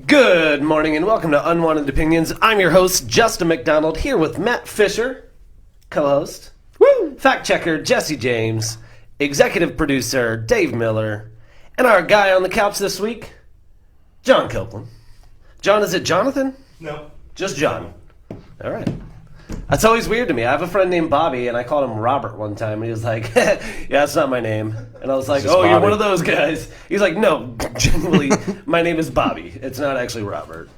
Good morning and welcome to Unwanted Opinions. I'm your host, Justin MacDonald, here with Matt Fischer, co-host, fact checker Jesse James, executive producer Dave Miller, and our guy on the couch this week, John Copeland. John, is it Jonathan? No. Just John. All right. That's always weird to me. I have a friend named Bobby, and I called him Robert one time, and he was like, yeah, that's not my name. And I was like, oh, you're one of those guys. He's like, no, genuinely, my name is Bobby. It's not actually Robert.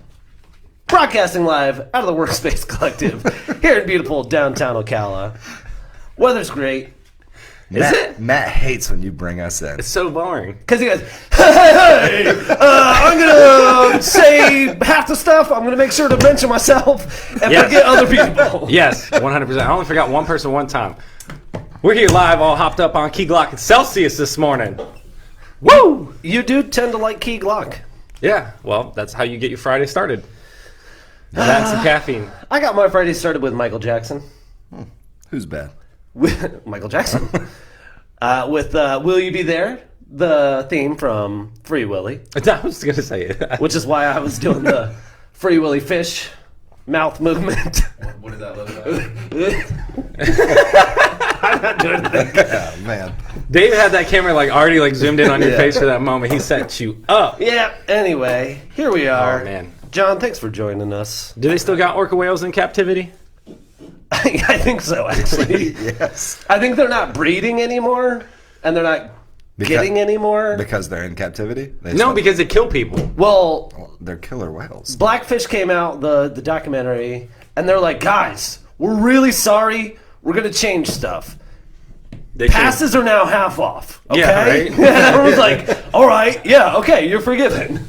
Broadcasting live out of the Workspace Collective here in beautiful downtown Ocala. Weather's great. Matt hates when you bring us in. It's so boring. Because he goes, hey, I'm going to say half the stuff. I'm going to make sure to mention myself and forget other people. Yes, 100%. I only forgot one person one time. We're here live, all hopped up on Key Glock and Celsius this morning. Woo! You do tend to like Key Glock. Yeah, well, that's how you get your Friday started. That and some caffeine. I got my Friday started with Michael Jackson. Who's bad? With Michael Jackson. With Will You Be There? The theme from Free Willy. I was going to say it. Which is why I was doing the Free Willy fish mouth movement. What does that look like? I'm not doing anything. Oh, man. Dave had that camera already zoomed in on your face for that moment. He set you up. Yeah, anyway, here we are. Oh, man. John, thanks for joining us. Do they still got orca whales in captivity? I think so, actually. Yes. I think they're not breeding anymore, and they're not getting anymore. Because they're in captivity? No, because they kill people. Well, they're killer whales. Blackfish came out, the documentary, and they're like, guys, we're really sorry. We're going to change stuff. Passes are now half off. Okay? Yeah, right? And everyone's like, all right, yeah, okay, you're forgiven.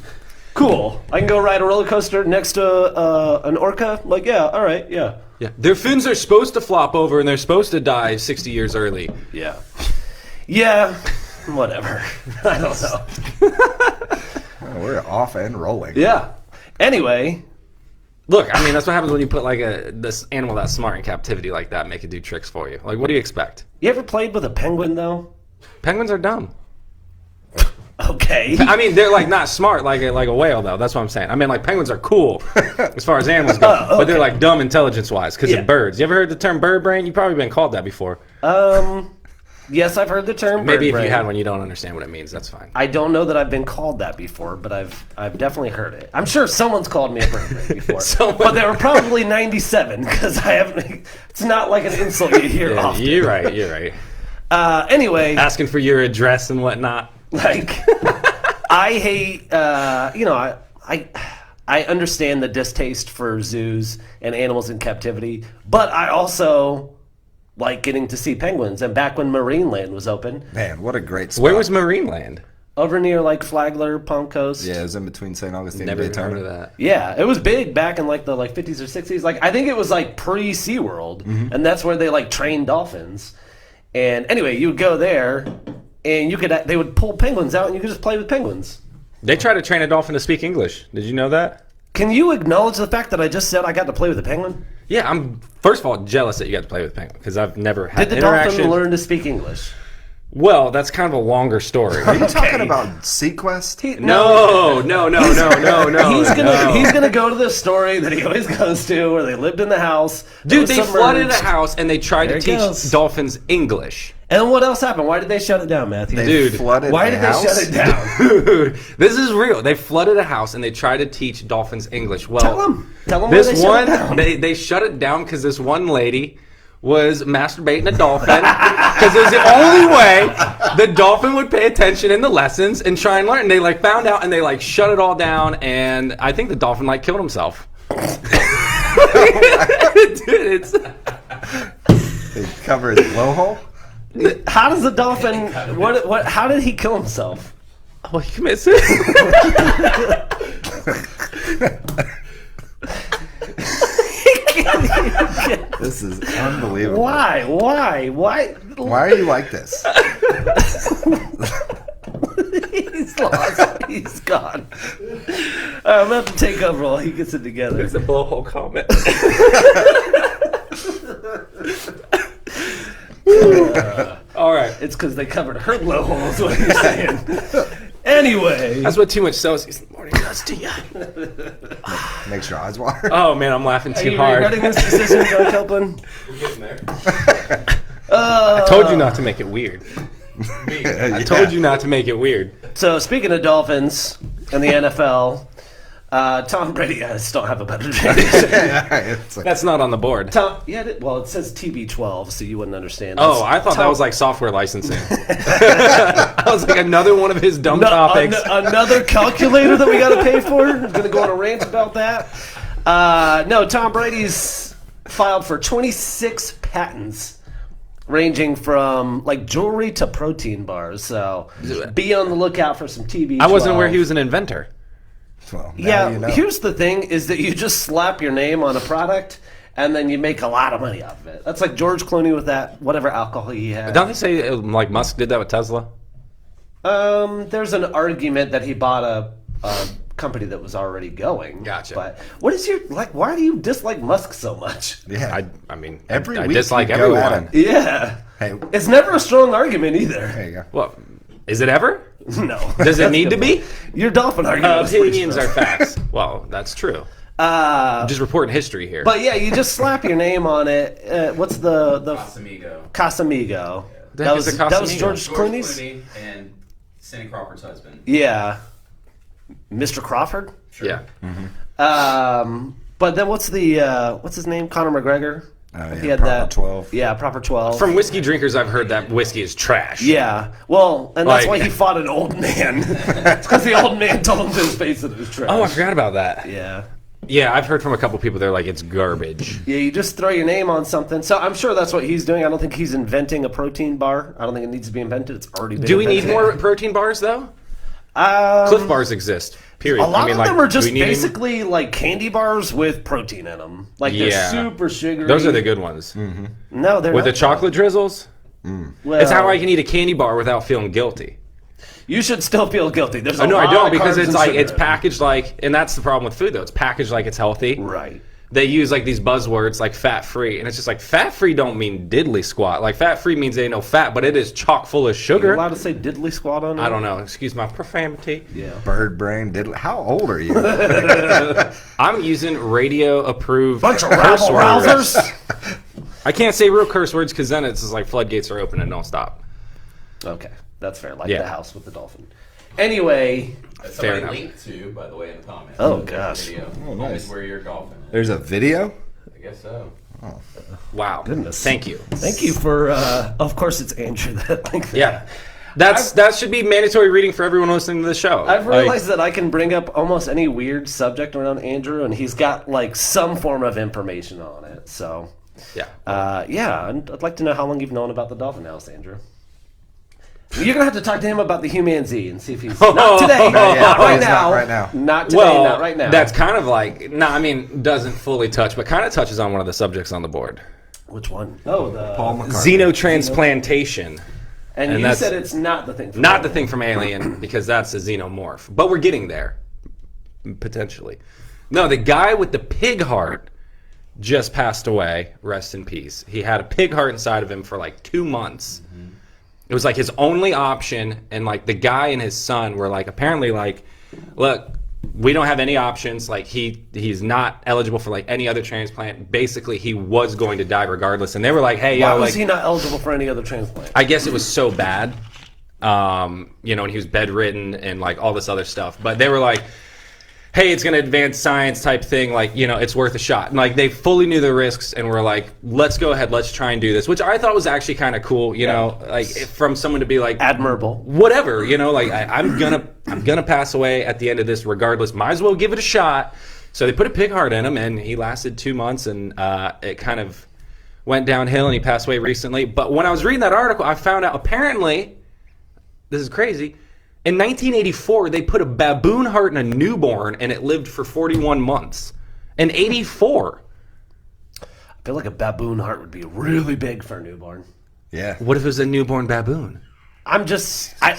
Cool. I can go ride a roller coaster next to an orca? Like, yeah, all right, yeah. Yeah, their fins are supposed to flop over and they're supposed to die 60 years early. Yeah. Yeah, whatever. I don't know. We're off and rolling. Yeah. Anyway. Look, I mean, that's what happens when you put this animal that's smart in captivity like that, make it do tricks for you. What do you expect? You ever played with a penguin, though? Penguins are dumb. Okay. I mean, they're not smart like a whale, though. That's what I'm saying. I mean, penguins are cool as far as animals go, okay. But they're dumb intelligence-wise because of birds. You ever heard the term bird brain? You've probably been called that before. Yes, I've heard the term Maybe bird brain. If you had one, you don't understand what it means. That's fine. I don't know that I've been called that before, but I've definitely heard it. I'm sure someone's called me a bird brain before, but they were probably 97 because I haven't. It's not like an insult you hear often. You're right. You're right. Anyway, asking for your address and whatnot. I hate. I understand the distaste for zoos and animals in captivity, but I also like getting to see penguins. And back when Marineland was open, man, what a great spot. Where was Marineland? Over near Flagler, Palm Coast. Yeah, it was in between St. Augustine Never and Daytona. heard of that. Yeah, it was big back in the 50s or 60s. I think it was pre SeaWorld, and that's where they trained dolphins. And anyway, you would go there, and they would pull penguins out, and you could just play with penguins. They try to train a dolphin to speak English. Did you know that? Can you acknowledge the fact that I just said I got to play with a penguin? Yeah, I'm first of all jealous that you got to play with a penguin because I've never had interaction. Did the dolphin learn to speak English? Well, that's kind of a longer story. Are you talking about Sequest? No. He's gonna go to the story that he always goes to, where they lived in the house. Dude, they flooded a house and they tried to teach dolphins English. And what else happened? Why did they shut it down, Matthew? Why did they shut it down? Dude, this is real. They flooded a house and they tried to teach dolphins English. Well, tell them why they shut it down. They shut it down because this one lady was masturbating a dolphin because it was the only way the dolphin would pay attention in the lessons and try and learn. And they found out and they shut it all down. And I think the dolphin killed himself. Dude, it's. They covered his blowhole. How does the dolphin? What? How did he kill himself? Well, he commits it. This is unbelievable. Why? Why are you like this? He's lost. He's gone. I'm going to have to take over while he gets it together. There's a blowhole comment. All right. It's because they covered her blowhole, is what you're saying. Anyway. That's what too much seltzer morning does to you. Makes your eyes water. Oh, man, I'm laughing Are too you hard. regretting this decision, John Copeland? We're getting there. I told you not to make it weird. I told you not to make it weird. So, speaking of Dolphins and the NFL, Tom Brady, I just don't have a better transition. That's not on the board. It says TB12, so you wouldn't understand this. Oh, I thought that was like software licensing. I was like another one of his dumb topics. Another calculator that we got to pay for? I'm going to go on a rant about that. No, Tom Brady's filed for 26 patents, ranging from like jewelry to protein bars. So be on the lookout for some TB12. I wasn't aware he was an inventor. Well, Yeah, you know. here's the thing, is that you just slap your name on a product, and then you make a lot of money off of it. That's like George Clooney with that, whatever alcohol he had. Don't they say like Musk did that with Tesla? There's an argument that he bought a company that was already going. Gotcha. But what is your, like, why do you dislike Musk so much? Yeah. I mean, Every I week dislike you go at everyone. him. Yeah. Hey, It's never a strong argument either. there you go. Well, is it ever? No. Does it That's need a to good be? point. Your dolphin argument was pretty Opinions strong. are facts. Well, that's true. I'm just reporting history here. But yeah, you just slap your name on it. What's the Casamigo. Casamigo? The That heck was is a that was Casamigo? George George Clooney's. Clooney and Cindy Crawford's husband. Yeah, Mr. Crawford. Sure. Yeah. But then what's his name? Conor McGregor. Oh, yeah, He had Proper that 12. Yeah, proper 12. From whiskey drinkers, I've heard that whiskey is trash. Yeah, well, and that's Like- why he fought an old man. It's because the old man told him to his face that it was trash. Oh, I forgot about that. Yeah. Yeah, I've heard from a couple people. They're like, it's garbage. Yeah, you just throw your name on something. So I'm sure that's what he's doing. I don't think he's inventing a protein bar. I don't think it needs to be invented. It's already been Do we need invented. more protein bars though? Um, Cliff bars exist. Period. A lot of them are just do we need any- basically like candy bars with protein in them. Like they're Yeah. super sugary. Those are the good ones. No, they're With not. the chocolate drizzles, Well, it's how I can eat a candy bar without feeling guilty. You should still feel guilty. There's a No, lot I don't of because carbs it's and like sugar it's in it. packaged like, and that's the problem with food though. It's packaged like it's healthy. Right. They use like these buzzwords like fat free, and it's just like fat free don't mean diddly squat. Like fat free means there ain't no fat, but it is chock full of Are you sugar. allowed to say diddly squat on it? I don't know. Excuse my profanity. Yeah. Bird brain diddly. How old are you? I'm using radio approved Bunch of curse rabble words. rousers. I can't say real curse words because then it's just like floodgates are open and don't stop. Okay, that's fair. Like Yeah. the house with the dolphin. Anyway, That's Fair somebody enough. linked to, by the way, in the comments. Oh, There's a gosh. Video. Oh, nice. Always where you're golfing. There's a video? I guess so. Wow. Goodness. Thank you. thank you for. Of course, it's Andrew that linked that. Yeah. That should be mandatory reading for everyone listening to the show. I've Like, realized that I can bring up almost any weird subject around Andrew, and he's got like some form of information on it. So, yeah. yeah, I'd like to know how long you've known about the Dolphin House, Andrew. You're gonna have to talk to him about the Human Z and see if he's not today, not right he's now, not right now. not today, Well, not right now. that's kind of like, I mean, doesn't fully touch, but kind of touches on one of the subjects on the board. Which one? Oh, the Paul McCartney. Xenotransplantation. And and you that's said it's not the thing. From Not the thing from Alien, because that's a xenomorph. But we're getting there, potentially. No, the guy with the pig heart just passed away. Rest in peace. He had a pig heart inside of him for like 2 months. It was like his only option, and like the guy and his son were like, apparently like, look, we don't have any options. Like he's not eligible for like any other transplant. Basically, he was going to die regardless. And they were like, hey, Why yo, was like, he not eligible for any other transplant? I guess it was so bad, you know, and he was bedridden and like all this other stuff. But they were like, hey, it's going to advance science type thing. Like, you know, it's worth a shot. And like they fully knew the risks and were like, let's go ahead. Let's try and do this, which I thought was actually kind of cool, you know, like from someone to be like, Admirable. whatever, you know, like I'm gonna pass away at the end of this regardless. Might as well give it a shot. So they put a pig heart in him, and he lasted 2 months, and it kind of went downhill, and he passed away recently. But when I was reading that article, I found out apparently, this is crazy, in 1984 they put a baboon heart in a newborn, and it lived for 41 months. In 84. I feel like a baboon heart would be really big for a newborn. Yeah. What if it was a newborn baboon? I'm just, I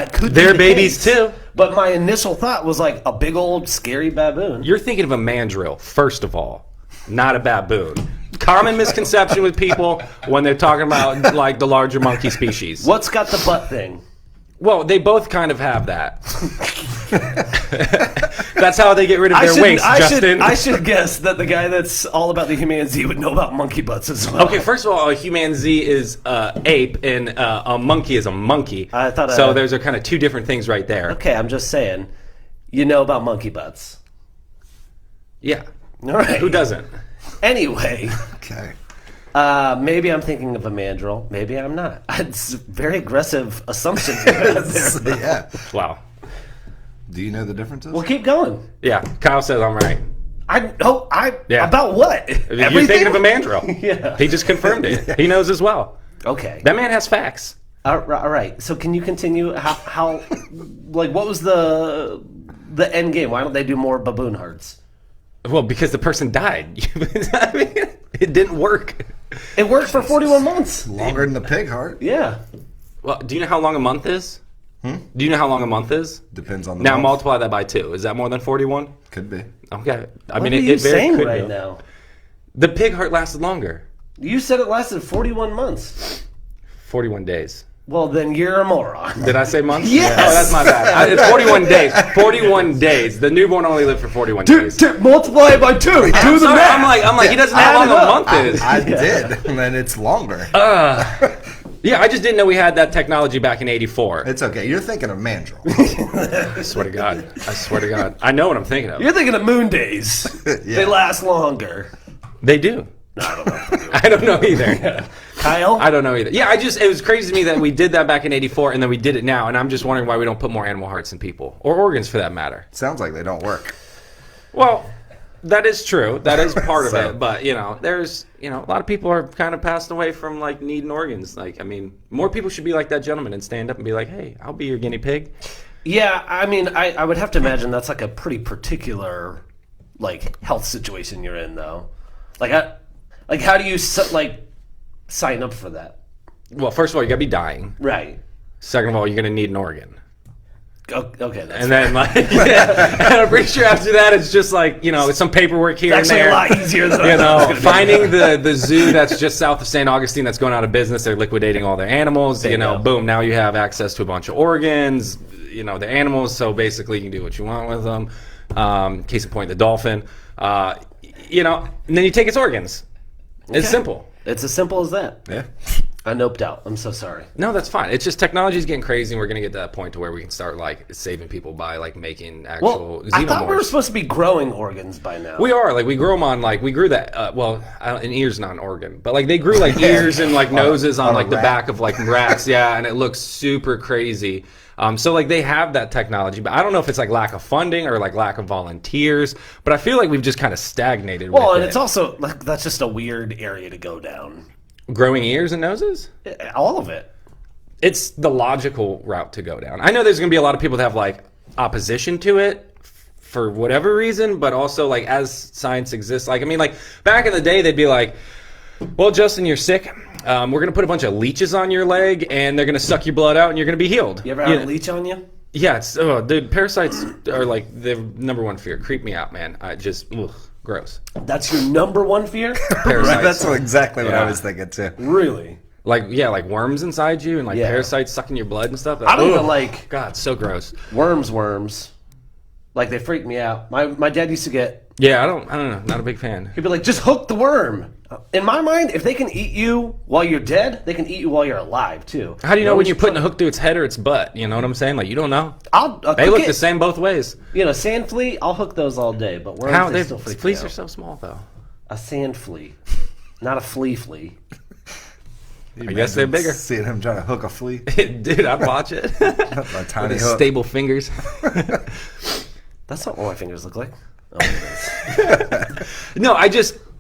could. They're be the babies case, too. But my initial thought was like a big old scary baboon. You're thinking of a mandrill, first of all, not a baboon. Common misconception with people when they're talking about like the larger monkey species. What's got the butt thing? Well, they both kind of have that. That's how they get rid of their waste, Justin. I should guess that the guy that's all about the Human Z would know about monkey butts as well. Okay, first of all, a Human Z is ape, and a monkey is a monkey. I thought so. Those are kind of two different things right there. Okay, I'm just saying. You know about monkey butts. Yeah. All right. Who doesn't? Anyway. Okay. Maybe I'm thinking of a mandrill. Maybe I'm not. It's very aggressive assumptions there. Yeah. Wow. Do you know the differences? Well, keep going. Yeah, Kyle says I'm right. Yeah. About what? You're thinking of a mandrill. Yeah. He just confirmed it. He knows as well. Okay. That man has facts. All right. So can you continue? How like, what was the end game? Why don't they do more baboon hearts? Well, because the person died. I mean, it didn't work. It worked for 41 months. Longer than the pig heart. Yeah. Well, do you know how long a month is? Do you know how long a month is? Depends on the Now month. multiply that by 2. Is that more than 41? Could be. Okay. I What mean, are it you very saying could right be. now? The pig heart lasted longer. You said it lasted 41 months. 41 days. Well, then you're a moron. Did I say months? Yes! Oh, that's my bad. It's 41 days. 41 days. The newborn only lived for 41 days. Multiply it by 2. Do the Sorry, math. I'm like, he doesn't know how long a month is. I did, and then it's longer. Yeah, I just didn't know we had that technology back in '84. It's okay. You're thinking of mandrill. I swear to God. I swear to God. I know what I'm thinking of. You're thinking of moon days. They last longer. They do. I don't know. I don't know either. Kyle? I don't know either. Yeah, it was crazy to me that we did that back in '84 and then we did it now, and I'm just wondering why we don't put more animal hearts in people or organs for that matter. Sounds like they don't work. Well, that is true. That is part of So- it. But, there's, a lot of people are kind of passed away from, like, needing organs. Like, I mean, more people should be like that gentleman and stand up and be like, hey, I'll be your guinea pig. Yeah, I mean, I would have to imagine that's like a pretty particular, like, health situation you're in, though. Like, how do you, sign up for that? Well, first of all, you got to be dying. Right. Second of all, you're going to need an organ. Okay, that's And then, and I'm pretty sure after that, it's just like, it's some paperwork here and actually there. a lot easier than I thought it was gonna be. Finding the zoo that's just south of St. Augustine that's going out of business. They're liquidating all their animals. Bingo. Boom. Now you have access to a bunch of organs. The animals. So basically, you can do what you want with them. Case in point, the dolphin. And then you take its organs. It's simple. It's as simple as that. Yeah. I noped out. I'm so sorry. No, that's fine. It's just technology's getting crazy, and we're gonna get to that point to where we can start saving people by making actual I thought we were xenomorphs. supposed to be growing organs by now. We are we grow them on we grew that an ear's not an organ, but they grew ears and noses on on a the rat. back of rats, yeah, and it looks super crazy. So they have that technology, but I don't know if it's lack of funding or lack of volunteers, but I feel like we've just kind of stagnated. Well, with and it. it's also that's just a weird area to go down. Growing ears and noses. All of it. It's the logical route to go down. I know there's going to be a lot of people that have opposition to it for whatever reason, but also as science exists, back in the day, they'd be like, well, Justin, you're sick. We're going to put a bunch of leeches on your leg and they're going to suck your blood out and you're going to be healed. You ever had a leech on you? Yeah, dude, parasites are the number one fear. Creep me out, man. I just, gross. That's your number one fear? Parasites. That's exactly what Yeah. I was thinking too. Really? Like worms inside you and Yeah. parasites sucking your blood and stuff. I don't even Ugh. like God, so gross. worms. They freak me out. My dad used to get, Yeah, I don't know. Not a big fan. he'd be like, just hook the worm. In my mind, if they can eat you while you're dead, they can eat you while you're alive, too. How do you know when you're putting a hook through its head or its butt? You know what I'm saying? You don't know. They look the same both ways. Sand flea, I'll hook those all day, but worms, How they still freak me fleas out. are so small though. A sand flea, not a flea. I guess they're bigger. Seeing him trying to hook a flea. Dude, I'd watch it. A tiny With his hook. stable fingers. That's not what my fingers look like. Oh, it is. No,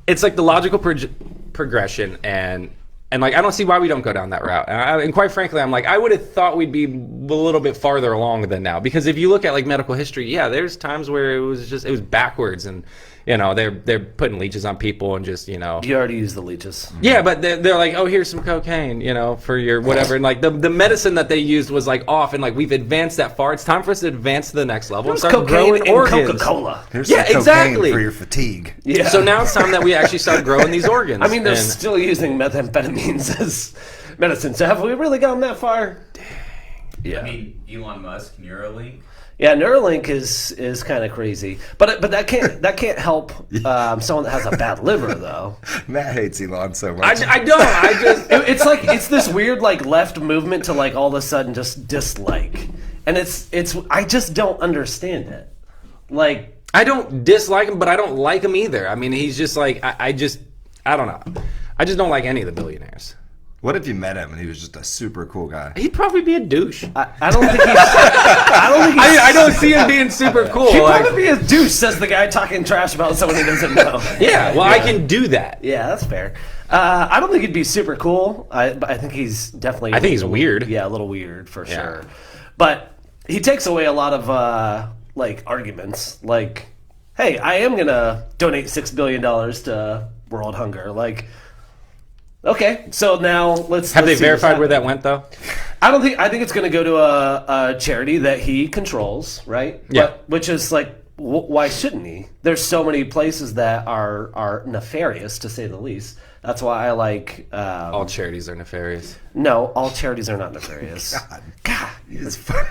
it's the logical progression and I don't see why we don't go down that route. And quite frankly, I'm I would have thought we'd be a little bit farther along than now. Because if you look at medical history, yeah, there's times where it was backwards and they're putting leeches on people and just You already used the leeches. Yeah, but they're like, oh, here's some cocaine, for your whatever. And the medicine that they used was off, and we've advanced that far. It's time for us to advance to the next level and There's start cocaine growing in organs. Coca-Cola. Here's Yeah, some cocaine exactly. for your fatigue. Yeah. So now it's time that we actually start growing these organs. I mean, they're And- still using methamphetamines as medicine. So have we really gone that far? Yeah. I mean, Elon Musk, Neuralink. Yeah, Neuralink is kind of crazy, but that can't help someone that has a bad liver though. Matt hates Elon so much. I don't. I just. It's like it's this weird like left movement to like all of a sudden just dislike, and it's I just don't understand it. Like I don't dislike him, but I don't like him either. I mean, he's just like I don't know. I just don't like any of the billionaires. What if you met him and he was just a super cool guy? He'd probably be a douche. I don't think he's. I don't think he's. I don't see him being super cool. He'd Like, probably be a douche, says the guy talking trash about someone he doesn't know. yeah, well, I can do that. Yeah, that's fair. I don't think he'd be super cool. But I think he's definitely. I think he's weird. Yeah, a little weird for Yeah. sure. But he takes away a lot of like arguments. Like, hey, I am gonna donate $6 billion to world hunger. Like, okay, so now let's. Have they see what's verified where that happening. went though? I think it's going to go to a charity that he controls, right? Yeah. But, which is like, why shouldn't he? There's so many places that are nefarious, to say the least. That's why I like. All charities are nefarious. No, all charities are not nefarious. God, It's fun.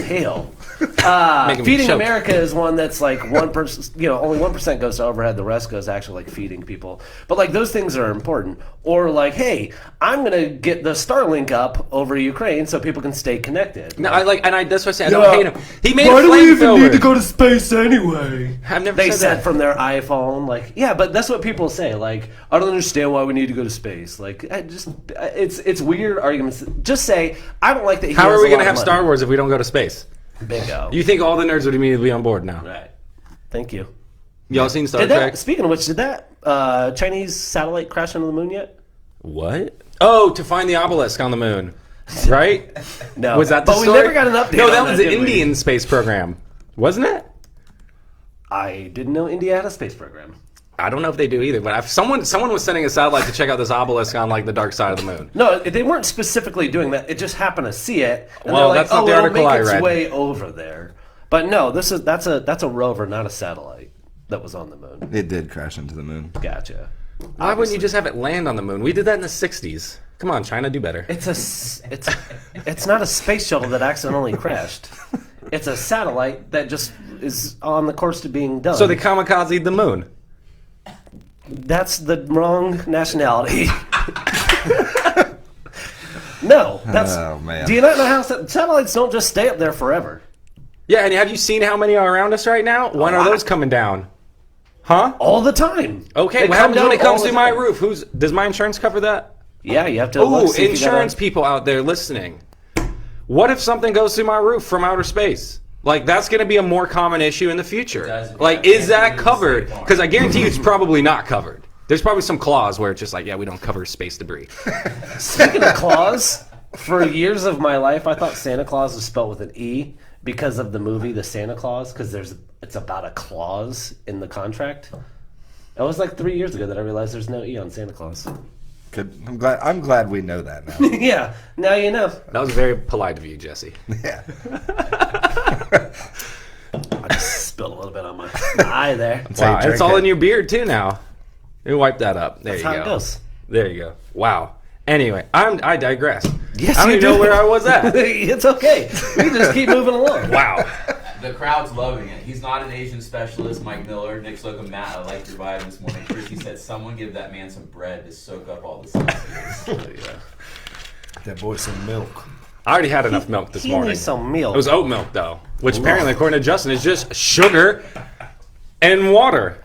hell. Make 'em Feeding choke. America is one that's like 1%. Only 1% goes to overhead. The rest goes actually like feeding people. But like those things are important. Or like, hey, I'm gonna get the Starlink up over Ukraine so people can stay connected. No, that's what I say. I don't hate him. He made Why a do we even need to flamethrower. go to space anyway? I've never They said said that. from their iPhone, like, yeah, but that's what people say. Like, I don't understand why we need to go to space. Like, it's weird arguments. Just say, I don't like that. He How has are we a going lot to of have money. Star Wars if we don't go to space? Bingo. You think all the nerds would immediately be on board now? Right. Thank you. Y'all seen Star Did Trek? that? Speaking of which, did that Chinese satellite crash into the moon yet? What? Oh, to find the obelisk on the moon, right? No. Was that the But story? we never got an update. No, on that was the did we? Indian space program, wasn't it? I didn't know India had a space program. I don't know if they do either, but someone was sending a satellite to check out this obelisk on like the dark side of the moon. No, they weren't specifically doing that. It just happened to see it. And Well, they're like, that's not the it'll article make I its read. way over there. But no, that's a rover, not a satellite that was on the moon. It did crash into the moon. Gotcha. Why wouldn't you just have it land on the moon? We did that in the 60s. Come on, China, do better. It's not a space shuttle that accidentally crashed. It's a satellite that just is on the course to being done. So they kamikazed the moon. That's the wrong nationality. No, that's. Oh, man. Do you not know how satellites don't just stay up there forever? Yeah, and have you seen how many are around us right now? When are lot. those coming down? Huh? All the time. Okay, They what come happens when down it comes all to the my time. roof? Does my insurance cover that? Yeah, you have to. Oh, look, see if you insurance gotta- people out there listening. What if something goes through my roof from outer space? Like, that's going to be a more common issue in the future. Does- Like, yeah, is that it's covered? safe. Because I guarantee you it's probably not covered. There's probably some clause where it's just like, yeah, we don't cover space debris. Speaking of Claus, for years of my life, I thought Santa Claus was spelled with an E because of the movie The Santa Claus, because it's about a clause in the contract. It was like 3 years ago that I realized there's no E on Santa Claus. Good. I'm glad we know that now. Yeah, now you know. That was very polite of you, Jesse. Yeah. I just spilled a little bit on my eye there. That's how Wow, you it's drink all it. in your beard too now. You wipe that up. There That's you how go. it goes. There you go. Wow. Anyway, I digress. Yes, I don't you even know do. where I was at. It's okay. We can just keep moving along. Wow. The crowd's loving it. He's not an Asian specialist. Mike Miller, Nick Slocum, Matt, I liked your vibe this morning. Chrissy said, someone give that man some bread to soak up all the sauces. That boy some milk. I already had enough milk this He morning. needs some milk. It was oat milk though, which apparently, according to Justin, is just sugar and water.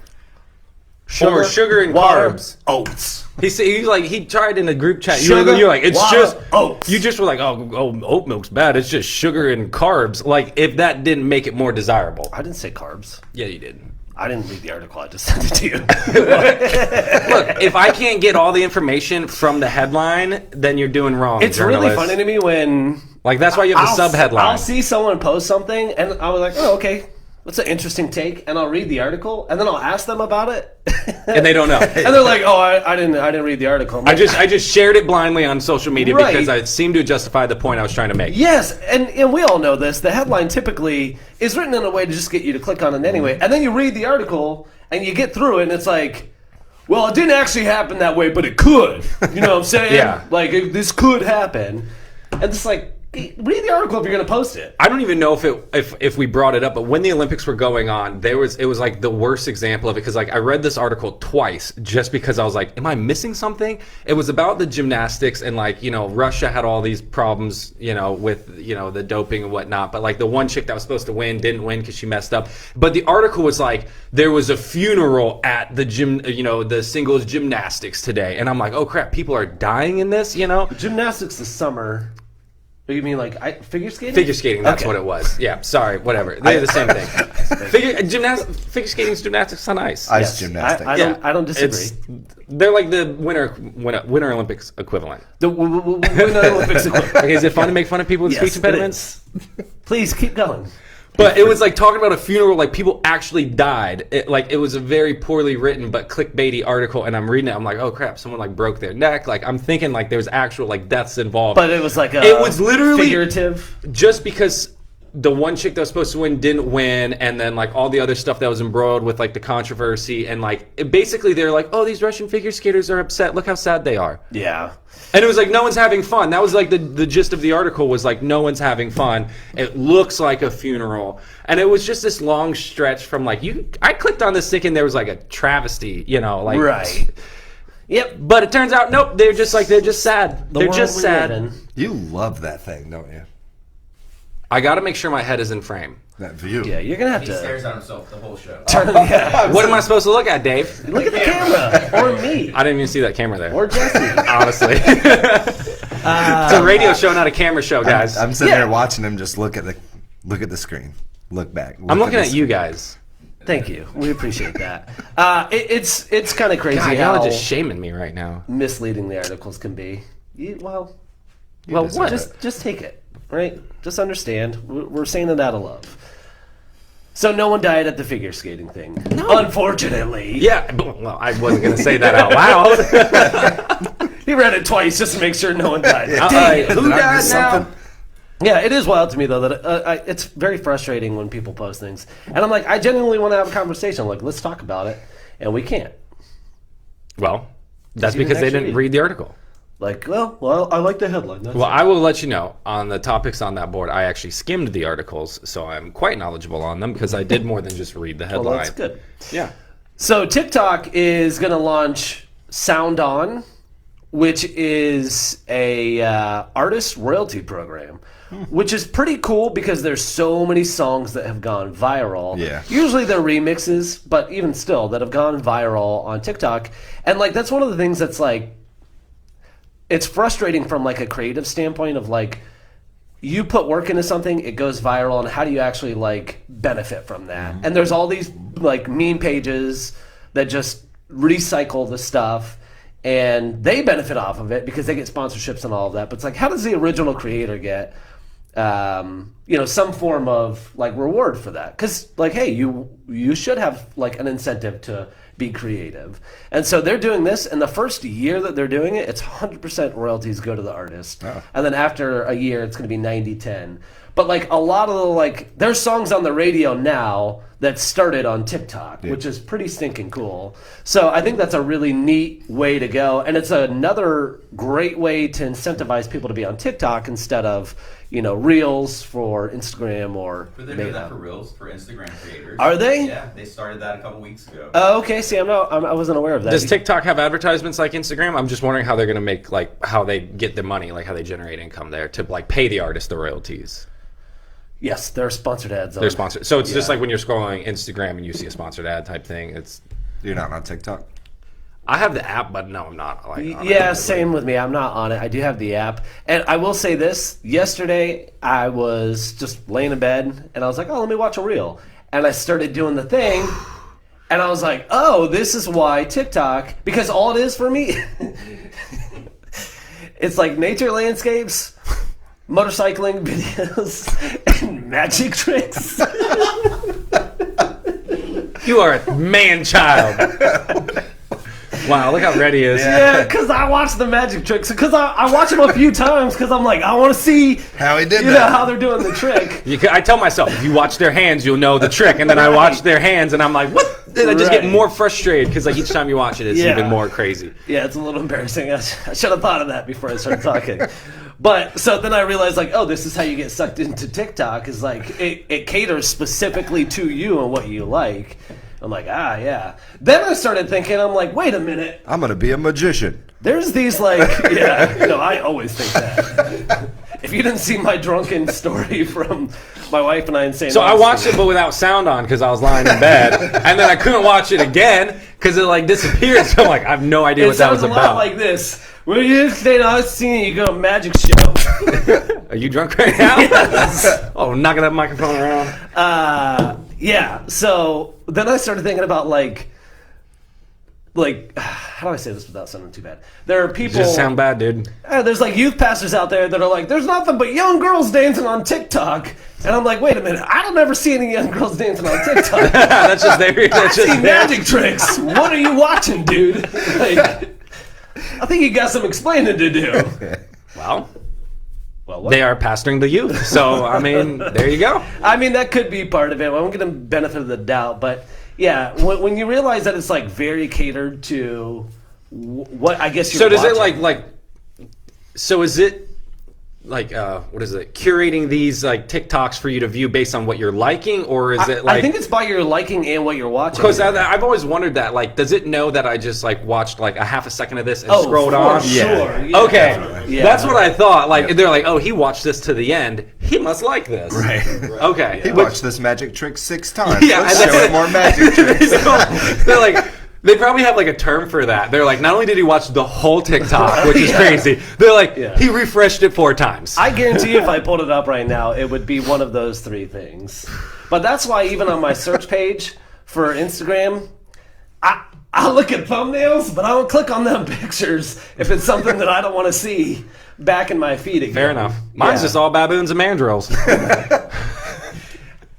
Or sugar and water, carbs. oats. He tried in the group chat. Sugar, You're like, it's water, just oats. You just were like, oh, oat milk's bad. It's just sugar and carbs. Like, if that didn't make it more desirable. I didn't say carbs. Yeah, you did. I didn't read the article. I just sent it to you. Look, if I can't get all the information from the headline, then you're doing wrong. It's really journalist. funny to me when Like, that's why you have the sub-headline. I'll see someone post something, and I'll be like, "Oh, okay, that's an interesting take," and I'll read the article, and then I'll ask them about it, and they don't know. and they're like, "Oh, I didn't read the article." I'm I like, just shared it blindly on social media Right. because I seemed to justify the point I was trying to make. yes, and we all know this. The headline typically is written in a way to just get you to click on it anyway, and then you read the article and you get through it, and it's like, well, it didn't actually happen that way, but it could. You know what I'm saying? Yeah. Like this could happen, and it's like, read the article if you're going to post it. I don't even know if we brought it up, but when the Olympics were going on, it was like the worst example of it, because like I read this article twice just because I was like, am I missing something? It was about the gymnastics, and like, you know, Russia had all these problems, you know, with, you know, the doping and whatnot, but like the one chick that was supposed to win didn't win because she messed up. But the article was like, there was a funeral at the gym, you know, the singles gymnastics today, and I'm like, oh crap, people are dying in this, you know? Gymnastics this summer. You mean like figure skating? Figure skating, that's Okay. what it was. Yeah, sorry, whatever. They're the same thing. Figure skating is gymnastics on ice. Ice gymnastics. I don't disagree. They're like the Winter Olympics equivalent. The Winter Olympics equivalent. Okay, is it fun to make fun of people with speech Yes, impediments? it is. Please keep going. But it was like talking about a funeral, like people actually died. It was a very poorly written but clickbaity article, and I'm reading it. I'm like, oh crap, someone like broke their neck. Like I'm thinking like there's actual like deaths involved. But it was like it was literally figurative. Just because the one chick that was supposed to win didn't win, and then like all the other stuff that was embroiled with like the controversy, and like basically they're like, oh, these Russian figure skaters are upset. Look how sad they are. Yeah. And it was like no one's having fun. That was like the gist of the article was like no one's having fun. It looks like a funeral, and it was just this long stretch from like I clicked on this thinking there was like a travesty, you know, like Right. Yep. But it turns out nope. They're just sad. The They're world just we sad. live in. You love that thing, don't you? I got to make sure my head is in frame. That view. Yeah, you're gonna have He to stares at himself the whole show. yeah. What am I supposed to look at, Dave? Look at the camera or me I didn't even see that camera there. or Jesse. Honestly, it's a radio show, not a camera show, guys. I'm sitting Yeah. there watching him just look at the screen. Look back. I'm looking the at you guys. Thank you. We appreciate that. It's kind of crazy God, how y'all are just shaming me right now. misleading the articles can be. Well, deserve what? it. Just take it, right? Just understand. We're saying it out of love. So no one died at the figure skating thing. No. Unfortunately. Yeah, well, I wasn't going to say that out loud. He read it twice just to make sure no one died. Yeah. Dang it. Who Did I died miss now? something? Yeah, it is wild to me though that it's very frustrating when people post things, and I'm like, I genuinely want to have a conversation. Like, let's talk about it, and we can't. Well, that's You didn't because they actually didn't read the article. Like, well, I like the headline. That's Well, it. I will let you know on the topics on that board. I actually skimmed the articles, so I'm quite knowledgeable on them because I did more than just read the headline. Well, that's good. Yeah. So TikTok is going to launch Sound On, which is a artist royalty program, which is pretty cool because there's so many songs that have gone viral. Yeah. Usually they're remixes, but even still, that have gone viral on TikTok. And like that's one of the things that's like, it's frustrating from like a creative standpoint of like, you put work into something, it goes viral, and how do you actually like benefit from that? And there's all these like meme pages that just recycle the stuff, and they benefit off of it because they get sponsorships and all of that. But it's like, how does the original creator get, some form of like reward for that? Because like, hey, you should have like an incentive to be creative. And so they're doing this, and the first year that they're doing it, it's 100% royalties go to the artist. Oh. And then after a year, it's going to be 90-10. But like a lot of the like, there's songs on the radio now that started on TikTok, which is pretty stinking cool. So I think that's a really neat way to go. And it's another great way to incentivize people to be on TikTok instead of, Reels for Instagram or But they're doing that Meta. for Reels, for Instagram creators. Are they? Yeah, they started that a couple weeks ago. Oh, okay. See, I wasn't aware of that. Does TikTok have advertisements like Instagram? I'm just wondering how they're going to make, like, how they get the money, like how they generate income there to, like, pay the artist the royalties. Yes, there are sponsored ads. They're sponsored. So it's just like when you're scrolling Instagram and you see a sponsored ad type thing. You're not on TikTok? I have the app, but no, I'm not. Like, on it. Yeah, same with me. I'm not on it. I do have the app. And I will say this. Yesterday, I was just laying in bed, and I was like, oh, let me watch a reel. And I started doing the thing, and I was like, oh, this is why TikTok, because all it is for me, it's like nature landscapes, motorcycling videos, and magic tricks. You are a man-child. Wow, look how ready he is. Yeah, because I watch the magic tricks. Because I watch them a few times because I'm like, I want to see How he did you know, that. how they're doing the trick. I tell myself, if you watch their hands, you'll know the trick. And then I watch their hands, and I'm like, what? And I just get Right. more frustrated because like each time you watch it, it's Yeah. even more crazy. Yeah, it's a little embarrassing. I should have thought of that before I started talking. But so then I realized, like, oh, this is how you get sucked into TikTok. Is like it caters specifically to you and what you like. I'm like, yeah. Then I started thinking, I'm like, wait a minute. I'm gonna be a magician. There's these like, I always think that. If you didn't see my drunken story from my wife and I in St. So I watched it, but without sound on because I was lying in bed, and then I couldn't watch it again because it like disappeared. So I'm like, I have no idea what that was It sounds a about. lot like this. When you St. Augustine, you go to a magic show. Are you drunk right now? Yes. Oh, knocking that microphone around. Yeah. So then I started thinking about like, how do I say this without sounding too bad? There are people. Just sound bad, dude. There's like youth pastors out there that are like, there's nothing but young girls dancing on TikTok, and I'm like, wait a minute, I don't ever see any young girls dancing on TikTok. That's just there. I That's just see there. magic tricks. What are you watching, dude? Like, I think you got some explaining to do. Well, Well, they are pastoring the youth. So, I mean, there you go. I mean, that could be part of it. I won't give them benefit of the doubt, but yeah, when you realize that it's like very catered to what I guess you're So does it watching. so is it like what is it, curating these like TikToks for you to view based on what you're liking, or is it like, I think it's by your liking and what you're watching. because I've always wondered that, like, does it know that I just like watched like a half a second of this and scrolled for on? sure. Yeah. Okay, Yeah. that's what I thought. Like they're like, oh, he watched this to the end. He must like this. Right. Okay. He But- watched this magic trick 6 times. Yeah, Let's and show that's him more magic tricks. So, they're like, they probably have like a term for that. They're like, not only did he watch the whole TikTok, which is crazy, they're like, he refreshed it 4 times. I guarantee you if I pulled it up right now, it would be one of those 3 things. But that's why even on my search page for Instagram, I look at thumbnails, but I don't click on them pictures if it's something that I don't want to see back in my feed again. Fair enough. Mine's Yeah. just all baboons and mandrills.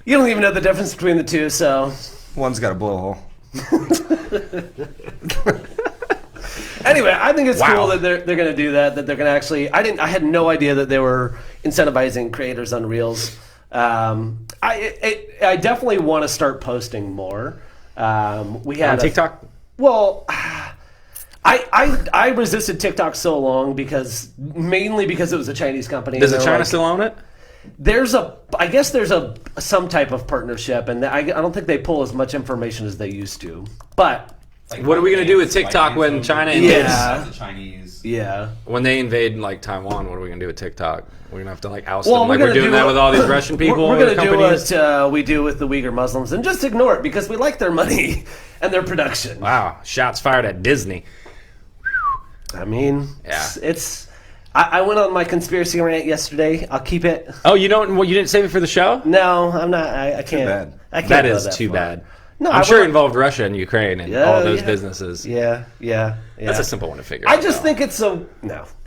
You don't even know the difference between the two, so... One's got a blowhole. Anyway, I think it's Wow. cool that they're going to do that. That they're going to actually. I had no idea that they were incentivizing creators on Reels. I definitely want to start posting more. We had On TikTok? Well, I resisted TikTok so long mainly because it was a Chinese company. Does and it they're China like, still own it? I guess there's some type of partnership, and I don't think they pull as much information as they used to. But Like What are we gonna do with ByteDance, TikTok ByteDance when owns China it. invades? Yeah. The Chinese. yeah. When they invade like Taiwan, what are we gonna do with TikTok? We're gonna have to like oust Well, them, like we're we're gonna doing do that what- with all these Russian people. We're or going to do companies? what we do with the Uyghur Muslims and just ignore it because we like their money and their production. Wow, shots fired at Disney. I mean, Yeah. I went on my conspiracy rant yesterday. I'll keep it. Oh, you don't? Well, you didn't save it for the show? No, I'm not. I can't. bad. I can't That go is that too far. bad. No, I'm I sure it went- involved Russia and Ukraine and all those businesses. Yeah. That's a simple one to figure I out. just though. think it's no.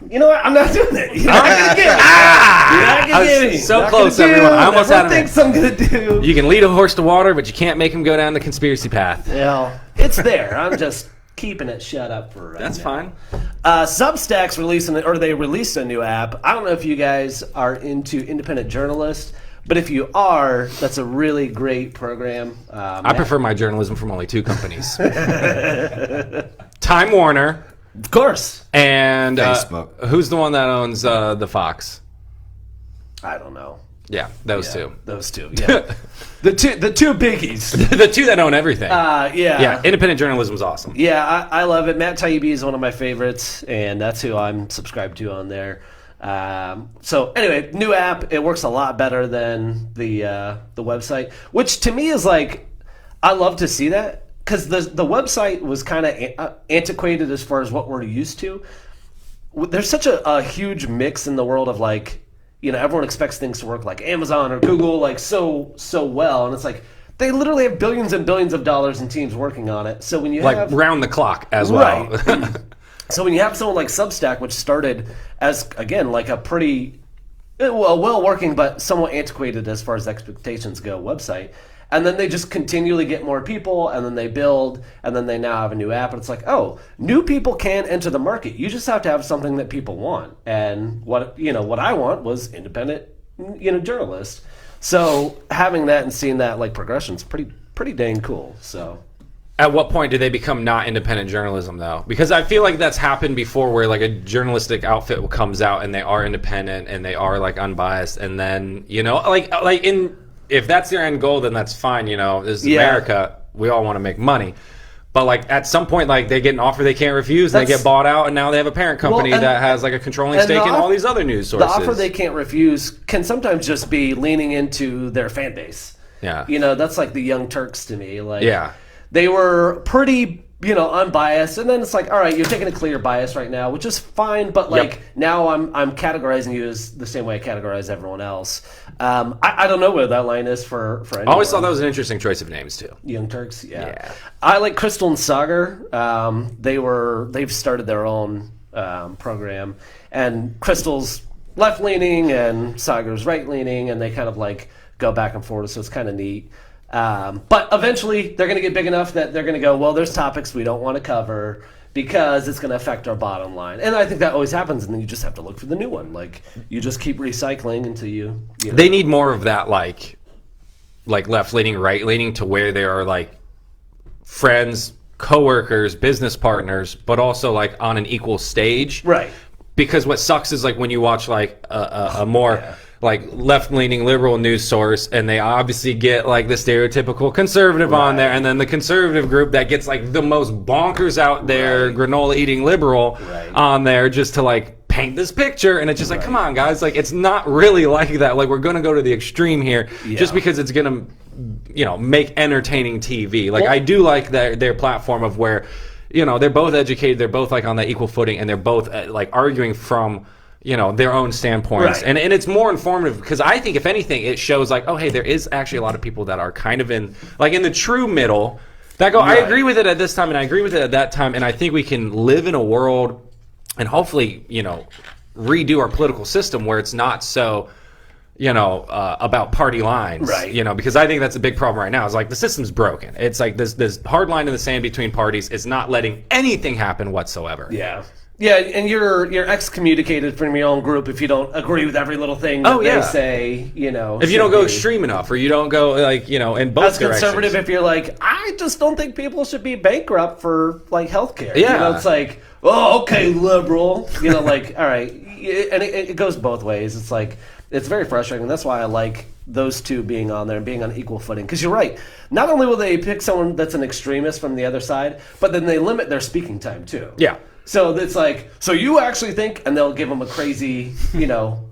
You know what? I'm not doing it. You're not gonna get me. You're not I gonna was get me. so Not close, gonna do everyone. I almost what had him. thinks I'm gonna do. You can lead a horse to water, but you can't make him go down the conspiracy path. It's there. I'm just keeping it shut up for right That's now. fine. Substack's they released a new app. I don't know if you guys are into independent journalists, but if you are, that's a really great program. I prefer my journalism from only 2 companies: Time Warner Of course. and Facebook. Who's the one that owns the Fox? I don't know. Yeah, those Yeah, two. Those two. Yeah. the two biggies. The 2 that own everything. Yeah. Yeah, independent journalism is awesome. Yeah, I love it. Matt Taibbi is one of my favorites, and that's who I'm subscribed to on there. So anyway, new app. It works a lot better than the website, which to me is like, I love to see that because the website was kind of antiquated as far as what we're used to. There's such a huge mix in the world of like, everyone expects things to work like Amazon or Google like so well, and it's like they literally have billions and billions of dollars in teams working on it. So when you Like have round the clock as well. Right. So when you have someone like Substack, which started as, again, like a pretty, well working, but somewhat antiquated as far as expectations go website, and then they just continually get more people, and then they build, and then they now have a new app, and it's like, oh, new people can enter the market. You just have to have something that people want. And what I want was independent, journalist. So having that and seeing that like progression is pretty dang cool. So At what point do they become not independent journalism, though? Because I feel like that's happened before, where like a journalistic outfit comes out and they are independent and they are like unbiased, and then if that's their end goal, then that's fine. This is America. We all want to make money. But like at some point, like they get an offer they can't refuse, and they get bought out, and now they have a parent company that has like a controlling stake in all these other news sources. The offer they can't refuse can sometimes just be leaning into their fan base. Yeah, that's like the Young Turks to me. Like, they were pretty, unbiased, and then it's like, all right, you're taking a clear bias right now, which is fine, but like now I'm categorizing you as the same way I categorize everyone else. I don't know where that line is for anyone. I always thought that was an interesting choice of names too. Young Turks, yeah. I like Crystal and Sagar. They've started their own program, and Crystal's left leaning and Sagar's right leaning, and they kind of like go back and forth, so it's kind of neat. But eventually they're going to get big enough that they're going to go, well, there's topics we don't want to cover because it's going to affect our bottom line. And I think that always happens, and then you just have to look for the new one. Like, you just keep recycling until you know. They need more of that, like left-leaning, right-leaning, to where they are, like, friends, coworkers, business partners, but also, like, on an equal stage. Right. Because what sucks is, like, when you watch, like, a more... like left-leaning liberal news source, and they obviously get like the stereotypical conservative on there, and then the conservative group that gets like the most bonkers out there granola-eating liberal on there just to like paint this picture, and it's just like, come on guys, like it's not really like that. Like, we're gonna go to the extreme here just because it's gonna make entertaining TV. Like, I do like their platform of where they're both educated, they're both like on that equal footing, and they're both like arguing from their own standpoints. And it's more informative, because I think, if anything, it shows like, oh, hey, there is actually a lot of people that are kind of in the true middle that go, I agree with it at this time, and I agree with it at that time, and I think we can live in a world and hopefully, redo our political system where it's not so, about party lines. Right. Because I think that's a big problem right now. It's like the system's broken. It's like this hard line in the sand between parties is not letting anything happen whatsoever. Yeah. Yeah, and you're excommunicated from your own group if you don't agree with every little thing that they say, If you don't go extreme enough, or you don't go, like, in both directions. As conservative, if you're like, I just don't think people should be bankrupt for, like, healthcare. Yeah. It's like, oh, okay, liberal. Like, all right. And it goes both ways. It's like, it's very frustrating. That's why I like those two being on there and being on equal footing. Because you're right. Not only will they pick someone that's an extremist from the other side, but then they limit their speaking time, too. Yeah. So it's like, so you actually think, and they'll give them a crazy,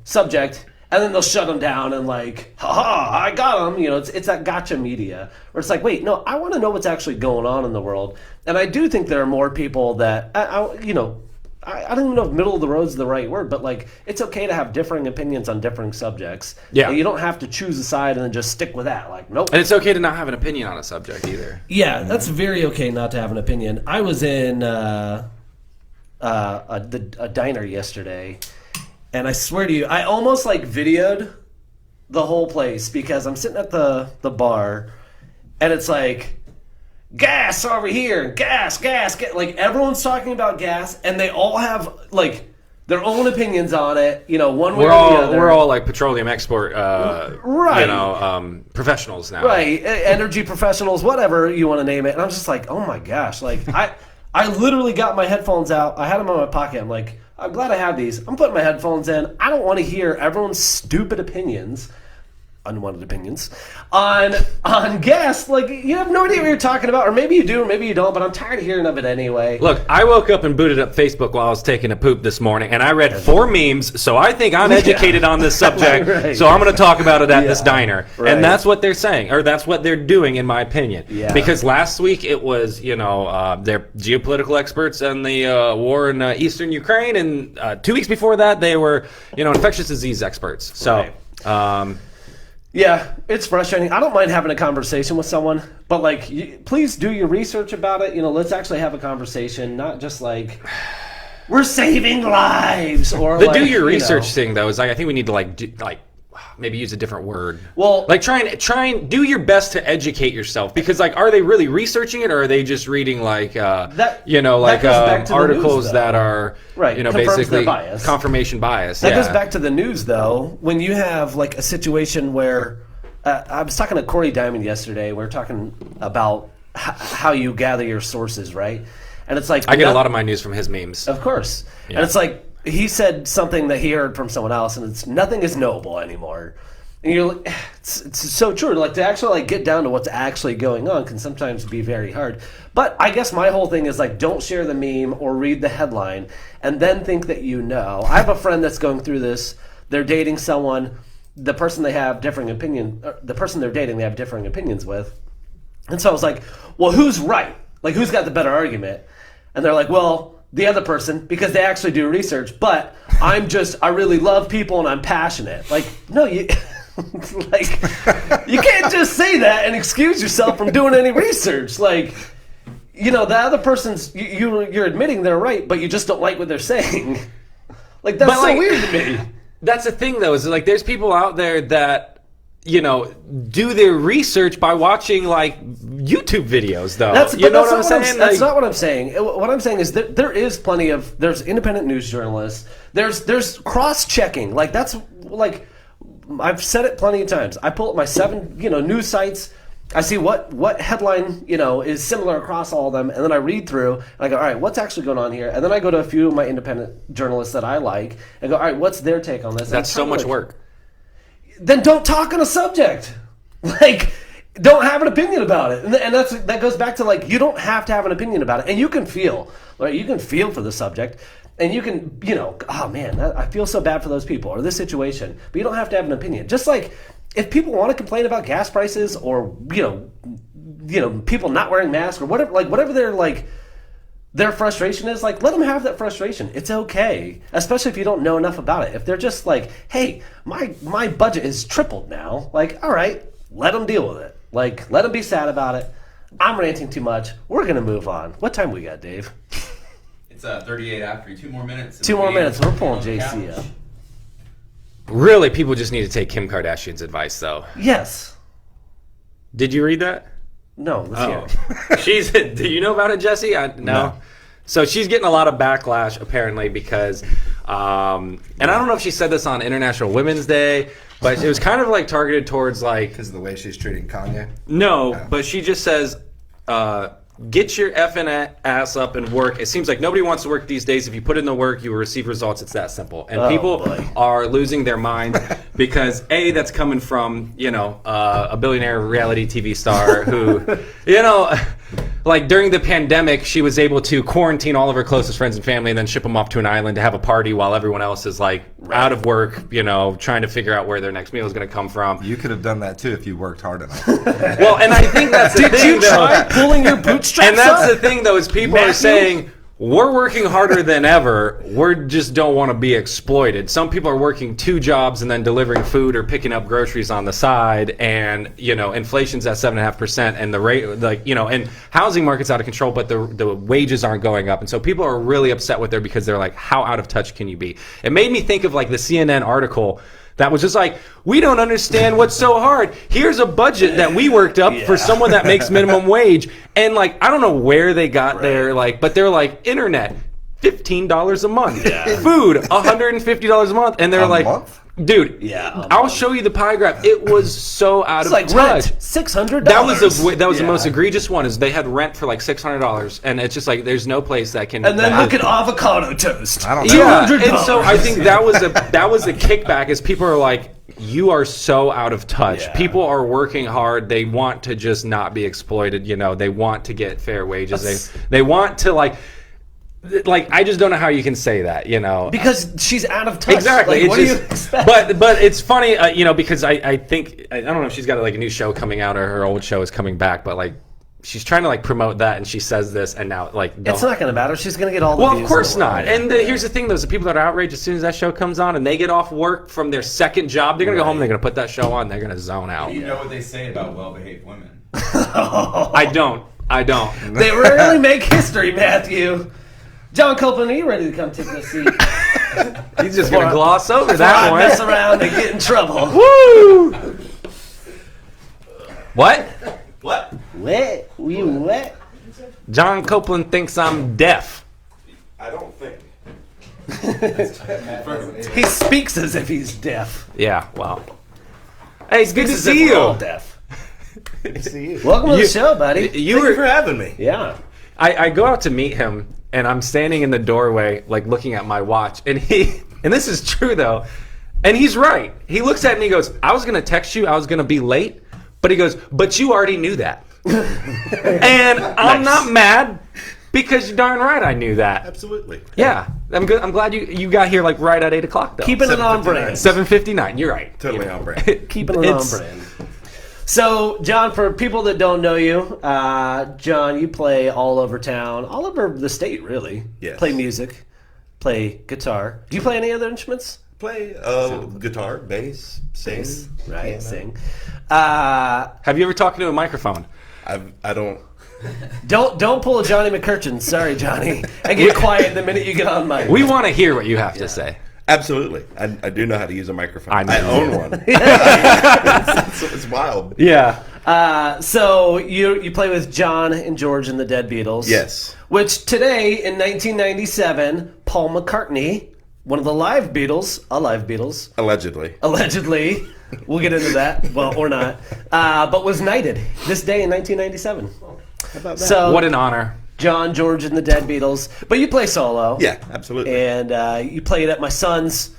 subject, and then they'll shut them down and like, ha, I got them. It's that gotcha media where it's like, wait, no, I want to know what's actually going on in the world. And I do think there are more people that, I don't even know if middle of the road is the right word, but like, it's okay to have differing opinions on differing subjects. Yeah. And you don't have to choose a side and then just stick with that. Like, nope. And it's okay to not have an opinion on a subject either. Yeah, that's very okay not to have an opinion. I was in a diner yesterday, and I swear to you, I almost like videoed the whole place, because I'm sitting at the bar, and it's like, gas over here, gas, like everyone's talking about gas, and they all have like their own opinions on it, one way or the other. We're all like petroleum export, professionals now. Right, energy professionals, whatever you want to name it. And I'm just like, oh my gosh, like I literally got my headphones out. I had them in my pocket. I'm like, I'm glad I have these. I'm putting my headphones in. I don't want to hear everyone's stupid opinions, unwanted opinions, on guests. Like, you have no idea what you're talking about. Or maybe you do, or maybe you don't, but I'm tired of hearing of it anyway. Look, I woke up and booted up Facebook while I was taking a poop this morning, and I read 4 memes, so I think I'm educated on this subject, so I'm going to talk about it at this diner. Right. And that's what they're saying, or that's what they're doing, in my opinion. Yeah. Because last week it was, they're geopolitical experts on the war in eastern Ukraine, and 2 weeks before that they were, infectious disease experts. So... Right. Yeah, it's frustrating. I don't mind having a conversation with someone, but like, please do your research about it. Let's actually have a conversation, not just like, we're saving lives, or the do your research thing though is like, I think we need to maybe use a different word. Well, like try and do your best to educate yourself, because like, are they really researching it, or are they just reading like articles that are basically bias. Confirmation bias? That goes back to the news though. When you have like a situation where I was talking to Corey Diamond yesterday, we were talking about how you gather your sources, right? And it's like I get a lot of my news from his memes. Of course. Yeah. And it's like he said something that he heard from someone else, and it's nothing is knowable anymore. And you're like, it's so true. Like to actually like get down to what's actually going on can sometimes be very hard. But I guess my whole thing is like, don't share the meme or read the headline and then think that you know. I have a friend that's going through this. They're dating someone. The person they have differing opinion. The person they're dating, they have differing opinions with. And so I was like, well, who's right? Like, who's got the better argument? And they're like, well, the other person, because they actually do research. But I really love people and I'm passionate. Like, no, you. Like, you can't just say that and excuse yourself from doing any research. Like, you know, the other person's you're admitting they're right, but you just don't like what they're saying. Like, that's so weird to me. That's the thing, though, is like there's people out there that, you know, do their research by watching like YouTube videos, though. You know what I'm saying? That's not what I'm saying. What I'm saying is that there is plenty of there's independent news journalists. There's cross-checking. Like that's like. I've said it plenty of times. I pull up my 7, news sites. I see what headline, is similar across all of them, and then I read through, and I go, all right, what's actually going on here? And then I go to a few of my independent journalists that I like, and go, all right, what's their take on this? That's so much work. Then don't talk on a subject. Like, don't have an opinion about it. And that goes back to, like, you don't have to have an opinion about it. And you can feel, right? You can feel for the subject. And you can, oh man, I feel so bad for those people or this situation. But you don't have to have an opinion. Just like if people want to complain about gas prices or people not wearing masks or whatever their frustration is, like let them have that frustration. It's okay, especially if you don't know enough about it. If they're just like, hey, my budget is tripled now. Like, all right, let them deal with it. Like, let them be sad about it. I'm ranting too much. We're gonna move on. What time we got, Dave? It's 38 after 2 more minutes. 2 more minutes. We're pulling JC up. Really, people just need to take Kim Kardashian's advice, though. Yes. Did you read that? No. Let's hear it. Do you know about it, Jesse? No. So she's getting a lot of backlash, apparently, because, and I don't know if she said this on International Women's Day, but it was kind of like targeted towards like... Because of the way she's treating Kanye? No, but she just says... get your effing ass up and work. It seems like nobody wants to work these days. If you put in the work, you will receive results. It's that simple. And people are losing their minds because that's coming from, a billionaire reality TV star who, like during the pandemic, she was able to quarantine all of her closest friends and family and then ship them off to an island to have a party while everyone else is like out of work, trying to figure out where their next meal is going to come from. You could have done that too if you worked hard enough. Well, and I think that's the thing. Did you try pulling your bootstraps And that's up? the thing, though, is people are saying, we're working harder than ever. We just don't want to be exploited. Some people are working 2 jobs and then delivering food or picking up groceries on the side. And, inflation's at 7.5%. And the rate, and housing market's out of control, but the wages aren't going up. And so people are really upset with her because they're like, how out of touch can you be? It made me think of like the CNN article that was just like, we don't understand what's so hard. Here's a budget that we worked up for someone that makes minimum wage. And like, I don't know where they got there, but they're like, internet, $15 a month. Yeah. Food, $150 a month. And they're month? Dude, I'll show you the pie graph. It was so out of touch. Rent, $600. That was the most egregious one. Is they had rent for like $600, and it's just like there's no place that can. And then look at avocado toast. I don't know. $200. And so I think that was the kickback. Is people are like, you are so out of touch. Yeah. People are working hard. They want to just not be exploited. They want to get fair wages. They want to like I just don't know how you can say that, because she's out of touch. Exactly. Like, what do you expect? But it's funny, because I think I don't know if she's got like a new show coming out or her old show is coming back, but like she's trying to like promote that and she says this and now like it's not going to matter. She's going to get all the views. Well, of course not. And here's the thing, though, is the people that are outraged as soon as that show comes on and they get off work from their second job, they're going to go home and they're going to put that show on. They're going to zone out. You know what they say about well-behaved women? I don't. They rarely make history, Matthew. John Copeland, are you ready to come take this seat? He's just going to gloss over that one. Mess around and get in trouble. Woo! What? What? What? John Copeland thinks I'm deaf. I don't think. He speaks as if he's deaf. Yeah, well. Hey, it's good to Speaks as if see we're all you. deaf. Good to see you. Welcome to the show, buddy. Thank you for having me. Yeah. I go out to meet him, and I'm standing in the doorway, like looking at my watch, and and this is true though, and he's right. He looks at me, and goes, "I was gonna text you, I was gonna be late," but he goes, "But you already knew that," and I'm not mad because you're darn right I knew that. Absolutely. Yeah, I'm good. I'm glad you got here like right at 8:00 though. Keeping it on 7:59. brand. 7:59. You're right. Totally on brand. Keeping it on It's- brand. So, John, for people that don't know you, John, you play all over town, all over the state, really. Yes. Play music, play guitar. Do you play any other instruments? Play guitar, bass, sing. Right, piano. sing. Have you ever talked to a microphone? I don't. Don't pull a Johnny McCurchin. Sorry, Johnny. I get quiet the minute you get on mic. We want to hear what you have to say. Absolutely. I do know how to use a microphone. I know I you own do. one. It's wild. Yeah. So you play with John and George and the Dead Beatles. Yes. Which today, in 1997, Paul McCartney, one of the live Beatles, Allegedly. allegedly, we'll get into that, well, or not, but was knighted this day in 1997. How about that? So, What an honor. John, George, and the Dead Beatles. But you play solo. Yeah, absolutely. And you played at my son's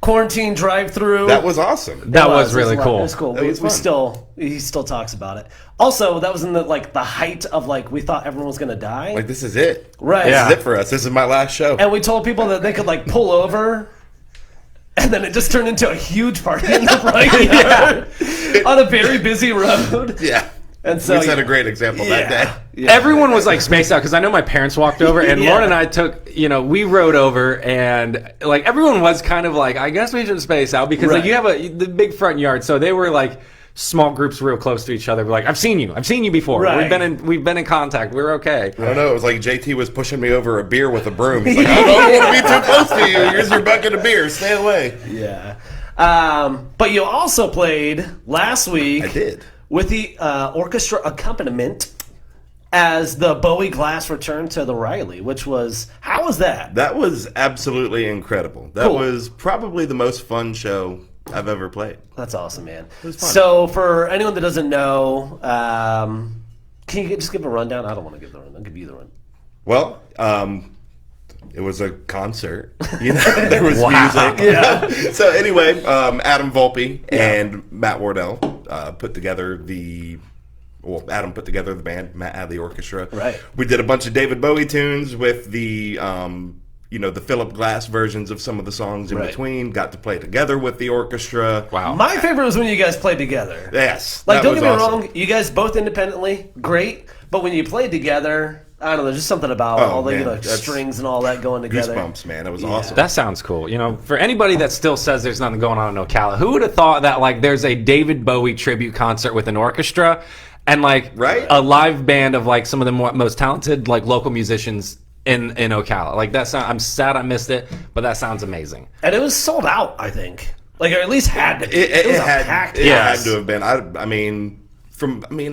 quarantine drive-through. That was awesome. That was really It was cool. It was cool. That was fun. He still talks about it. Also, that was in the height of we thought everyone was gonna die. Like, this is it. Right. This Yeah. is it for us. This is my last show. And we told people that they could pull over, and then it just turned into a huge party in the front yard on a very busy road. Yeah. And so we set a great example that day. Yeah. Everyone was spaced out because I know my parents walked over and Yeah. Lauren and I took, we rode over and everyone was kind of I guess we should space out because Right. you have the big front yard. So they were small groups real close to each other. We're I've seen you before. Right. We've been in contact. We're okay. I don't know. It was like JT was pushing me over a beer with a broom. He's like, I don't want to be too close to you. Here's your bucket of beer. Stay away. Yeah. But you also played last week. I did. With the orchestra accompaniment as the Bowie Glass returned to the Riley, how was that? That was absolutely incredible. That Cool. was probably the most fun show I've ever played. That's awesome, man. was fun. So, for anyone that doesn't know, can you just give a rundown? I don't want to give the rundown. I'll give you the rundown. Well, it was a concert. There was music. Yeah. So anyway, Adam Volpe and Matt Wardell put together Adam put together the band. Matt had the orchestra. Right. We did a bunch of David Bowie tunes with the the Philip Glass versions of some of the songs in Right. between. Got to play together with the orchestra. Wow. My favorite was when you guys played together. Yes. Don't that get was me awesome. wrong, you guys both independently, great, but when you played together, I don't know, there's just something about all the man, that's strings and all that going together. Goosebumps, man. That was awesome. That sounds cool. For anybody that still says there's nothing going on in Ocala, who would have thought that there's a David Bowie tribute concert with an orchestra and Right? a live band of some of the most talented local musicians in Ocala. I'm sad I missed it, but that sounds amazing. And it was sold out, I think. Or at least had to be. It was a packed it house. had to have been.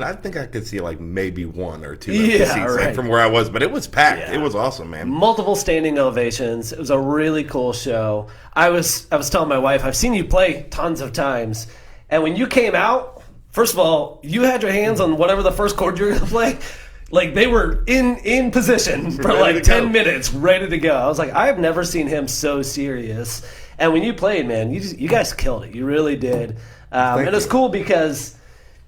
I think I could see maybe one or two empty Yeah, seats right. from where I was, but it was packed. Yeah. It was awesome, man. Multiple standing ovations. It was a really cool show. I was telling my wife, I've seen you play tons of times, and when you came out, first of all, you had your hands on whatever the first chord you were going to play. They were in position for Ready to 10 go. minutes, ready to go. I was I've never seen him so serious. And when you played, man, you guys killed it. You really did. And it's you. cool because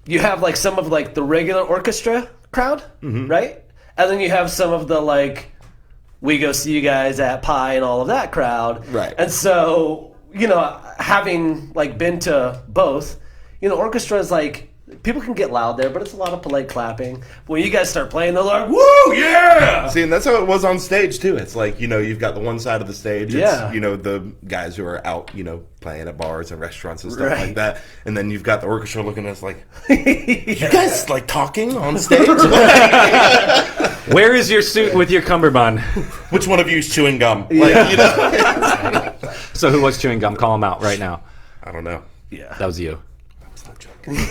you have some of the regular orchestra crowd, right? And then you have some of the we go see you guys at Pie and all of that crowd. Right. And so, having been to both, orchestra is people can get loud there, but it's a lot of polite clapping. But when you guys start playing, they're like, woo, yeah! See, and that's how it was on stage too. It's you've got the one side of the stage. Yeah. It's, the guys who are out, playing at bars and restaurants and stuff Right. like that. And then you've got the orchestra looking at us you guys talking on stage? Where is your suit with your cummerbund? Which one of you is chewing gum? So who was chewing gum? Call him out right now. I don't know. Yeah. That was you.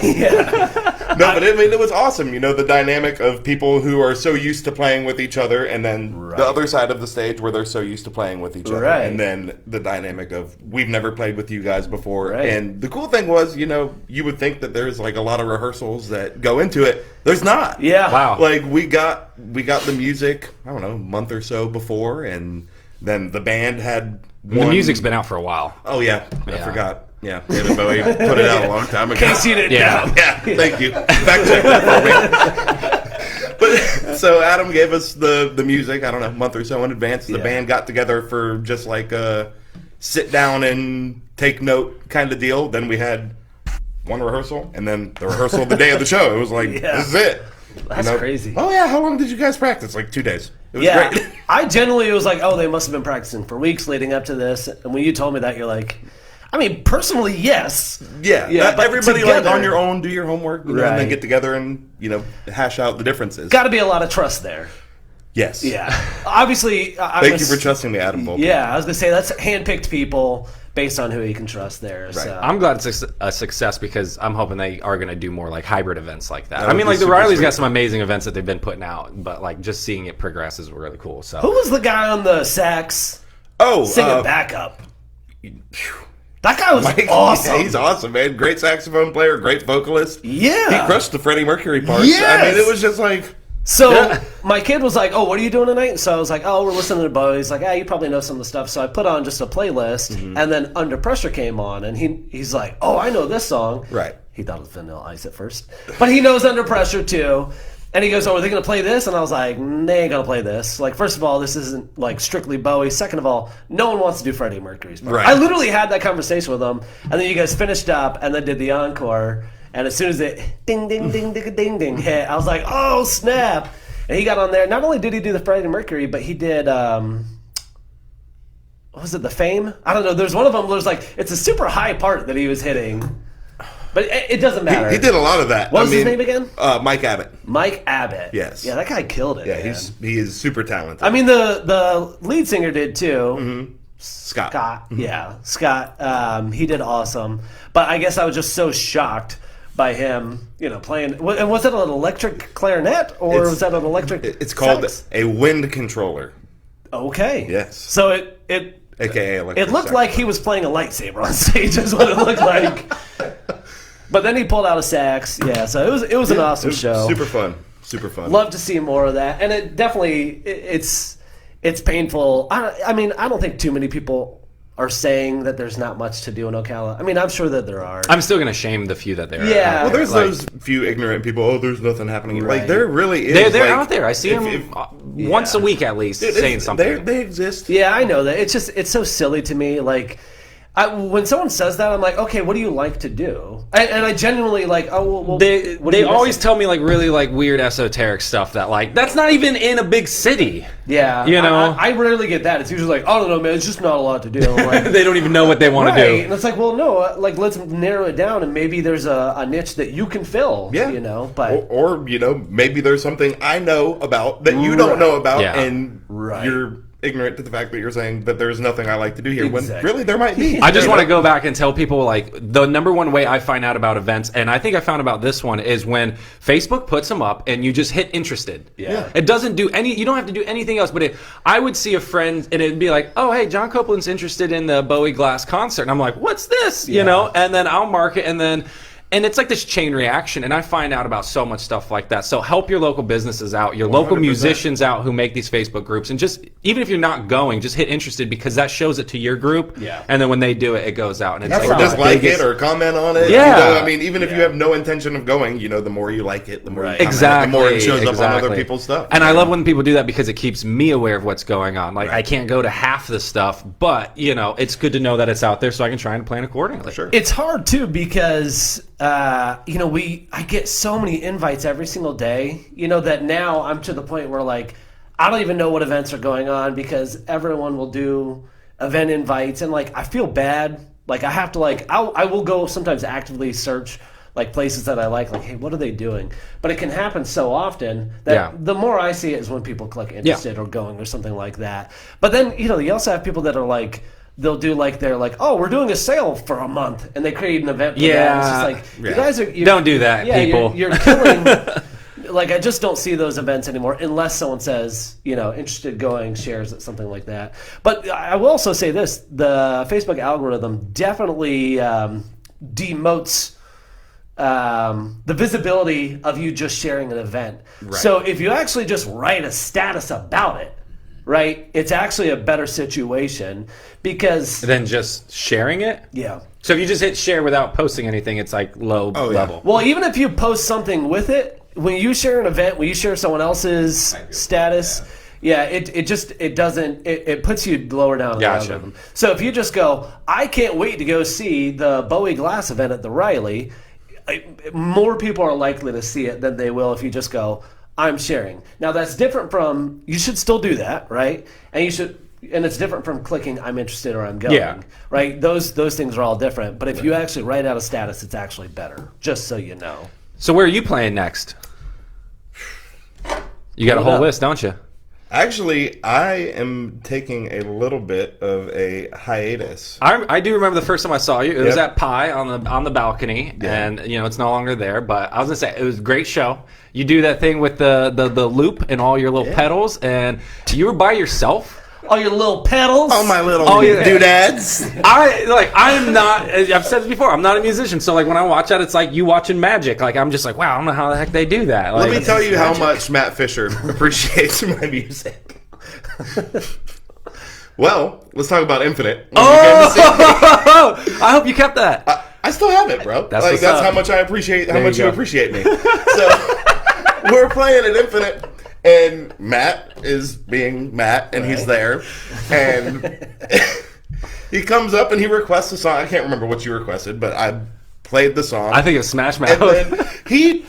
Yeah. No, but I mean, it was awesome. You know, the dynamic of people who are so used to playing with each other, and then the other side of the stage where they're so used to playing with each other, and then the dynamic of we've never played with you guys before. And the cool thing was, you know, you would think that there's like a lot of rehearsals that go into it. There's not. Yeah. Wow. Like we got the music, I don't know, a month or so before, and then the band had The music's been out for a while. Oh yeah, I forgot. Yeah, David Bowie put it out a long time ago. In case you didn't know. Yeah, thank you. Fact check that for me. But so Adam gave us the music, I don't know, a month or so in advance. The band got together for just like a sit down and take note kind of deal. Then we had one rehearsal, and then the rehearsal the day of the show. It was like, this is it. That's crazy. Oh yeah, how long did you guys practice? Like 2 days. It was great. I generally was like, oh, they must have been practicing for weeks leading up to this. And when you told me that, you're like, I mean, personally, yes. Yeah, but everybody together, like on your own, do your homework, you know, and then get together and, you know, hash out the differences. Got to be a lot of trust there. Yes. Yeah. Obviously, thank you for trusting me, Adam Volpe. Yeah, I was gonna say that's handpicked people based on who you can trust there. Right. So. I'm glad it's a success because I'm hoping they are going to do more like hybrid events like that. I mean, like the Riley's got some amazing events that they've been putting out, but like just seeing it progress is really cool. So who was the guy on the sax? Singing backup. That guy was awesome. Yeah, he's awesome, man. Great saxophone player, great vocalist. Yeah, he crushed the Freddie Mercury parts. Yes. I mean, it was just like. So my kid was like, "Oh, what are you doing tonight?" So I was like, "Oh, we're listening to Bowie." He's like, "Ah, you probably know some of the stuff." So I put on just a playlist, and then Under Pressure came on, and he's like, "Oh, I know this song." Right. He thought it was Vanilla Ice at first, but he knows Under Pressure too. And he goes, "Oh, are they going to play this?" And I was like, "They ain't going to play this. Like, first of all, this isn't like strictly Bowie. Second of all, no one wants to do Freddie Mercury's part." Right. I literally had that conversation with him, and then you guys finished up, and then did the encore. And as soon as it ding ding ding ding ding ding hit, I was like, "Oh snap!" And he got on there. Not only did he do the Freddie Mercury, but he did, what was it, the Fame? I don't know. There's one of them where there's like, it's a super high part that he was hitting. But it doesn't matter. He did a lot of that. What was his name again? Mike Abbott. Mike Abbott. Yes. Yeah, that guy killed it. Yeah, he is super talented. I mean, the lead singer did too. Mm-hmm. Scott. Yeah, Scott. He did awesome. But I guess I was just so shocked by him, you know, playing. And was it an electric clarinet or was that an electric? It's called sax? a wind controller. Okay. Yes. So it AKA electric. It looked like he was playing a lightsaber on stage. Is what it looked like. But then he pulled out a sax. Yeah. So it was an awesome show. Super fun. Super fun. Love to see more of that, and it definitely it's painful. I mean, I don't think too many people are saying that there's not much to do in Ocala. I mean, I'm sure that there are. I'm still going to shame the few that there are. Yeah. Well, there's those few ignorant people. Oh, there's nothing happening. Right. Like there really is. They're like, out there. I see them once a week at least saying something. They exist. Yeah, I know that. It's so silly to me. Like, when someone says that, I'm like, okay, what do you like to do? And I genuinely like, oh, well, they always tell me like really like weird esoteric stuff that like that's not even in a big city. Yeah, you know, I rarely get that. It's usually like, I don't know, man, it's just not a lot to do. Like, they don't even know what they want to do. And it's like, well, no, like let's narrow it down, and maybe there's a niche that you can fill. Yeah, you know, but or you know, maybe there's something I know about that you don't know about, and you're ignorant to the fact that you're saying that there's nothing I like to do here when really there might be. I just want to go back and tell people like the number one way I find out about events, and I think I found about this one, is when Facebook puts them up and you just hit interested. Yeah. It doesn't do you don't have to do anything else, but I would see a friend and it'd be like, oh hey, John Copeland's interested in the Bowie Glass concert, and I'm like, what's this? You know, and then I'll mark it, and it's like this chain reaction, and I find out about so much stuff like that. So help your local businesses out, your local 100%. musicians out who make these Facebook groups, and just even if you're not going, just hit interested because that shows it to your group. Yeah. And then when they do it, it goes out, and it's or just like it or comment on it. Yeah. You know, I mean, even if you have no intention of going, you know, the more you like it, the more you comment, the more it shows up on other people's stuff. And I love when people do that because it keeps me aware of what's going on. Like I can't go to half the stuff, but you know, it's good to know that it's out there so I can try and plan accordingly. Sure. It's hard too because you know, I get so many invites every single day, you know, that now I'm to the point where like I don't even know what events are going on because everyone will do event invites, and like I feel bad. Like I have to I will go sometimes actively search like places that I like, hey, what are they doing? But it can happen so often that the more I see it is when people click interested or going or something like that. But then, you know, you also have people that are like they'll do like they're like, oh, we're doing a sale for a month, and they create an event. For that. It's just like you guys are don't do that, people. You're killing. Like I just don't see those events anymore unless someone says, interested going, shares it, something like that. But I will also say this: the Facebook algorithm definitely demotes the visibility of you just sharing an event. Right. So if you actually just write a status about it, right, it's actually a better situation because than just sharing it. Yeah. So if you just hit share without posting anything, it's like low level. Well, even if you post something with it, when you share an event, when you share someone else's status, it puts you lower down the algorithm. So if you just go, I can't wait to go see the Bowie Glass event at the Riley, more people are likely to see it than they will if you just go, I'm sharing. Now that's different from, you should still do that, right? And it's different from clicking I'm interested or I'm going, right? Those things are all different. But if you actually write out a status, it's actually better, just so you know. So where are you playing next? You got a whole list, don't you? Actually, I am taking a little bit of a hiatus. I do remember the first time I saw you. It was at Pie on the balcony, and it's no longer there. But I was gonna say it was a great show. You do that thing with the loop and all your little pedals, and you were by yourself. All your little pedals. All my little doodads. I'm not. I've said this before. I'm not a musician, so like when I watch that, it's like you watching magic. Like I'm just like, wow, I don't know how the heck they do that. Like, let me tell you how much Matt Fischer appreciates my music. Well, let's talk about Infinite. I hope you kept that. I still have it, bro. That's how much I appreciate. How much you appreciate me. So we're playing at Infinite. And Matt is being Matt, and he's there. And he comes up and he requests a song. I can't remember what you requested, but I played the song. I think it was Smash Mouth. And then he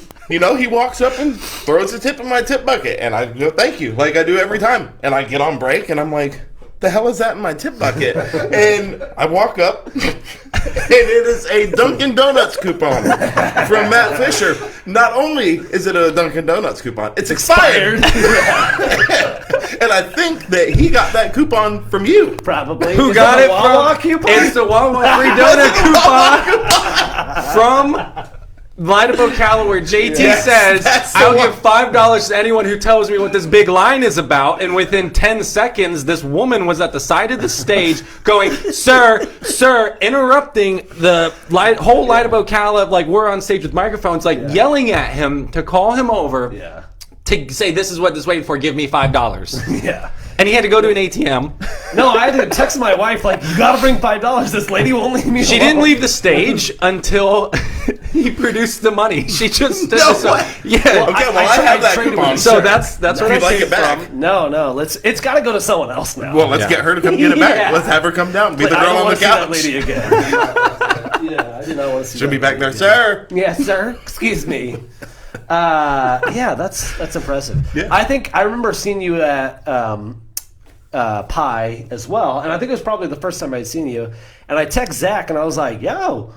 walks up and throws a tip in my tip bucket. And I go, thank you, like I do every time. And I get on break, and I'm like, the hell is that in my tip bucket? And I walk up, and it is a Dunkin' Donuts coupon from Matt Fischer. Not only is it a Dunkin' Donuts coupon, it's expired. And I think that he got that coupon from you. Probably. Who got it from? Coupon? It's the Wawa free donut coupon from Light of Ocala, where JT says, I'll give $5 to anyone who tells me what this big line is about. And within 10 seconds, this woman was at the side of the stage going, sir, interrupting the whole Light of Ocala, like we're on stage with microphones, like yelling at him to call him over to say, this is what this is waiting for, give me $5. Yeah. And he had to go to an ATM. No, I had to text my wife, like, you gotta bring $5. This lady won't leave me alone. She didn't leave the stage until he produced the money. She just Yeah. Well, I have that coupon. So that's what I like came it back. from. No. It's got to go to someone else now. Well, let's get her to come get it back. Let's have her come down, be the girl on the couch. I don't want to see that lady again. I do not want to see. She'll be back there, again. sir. Yes, sir. Excuse me. That's impressive. Yeah. I remember seeing you at Pie as well, and I think it was probably the first time I'd seen you. And I text Zach, and I was like, "Yo,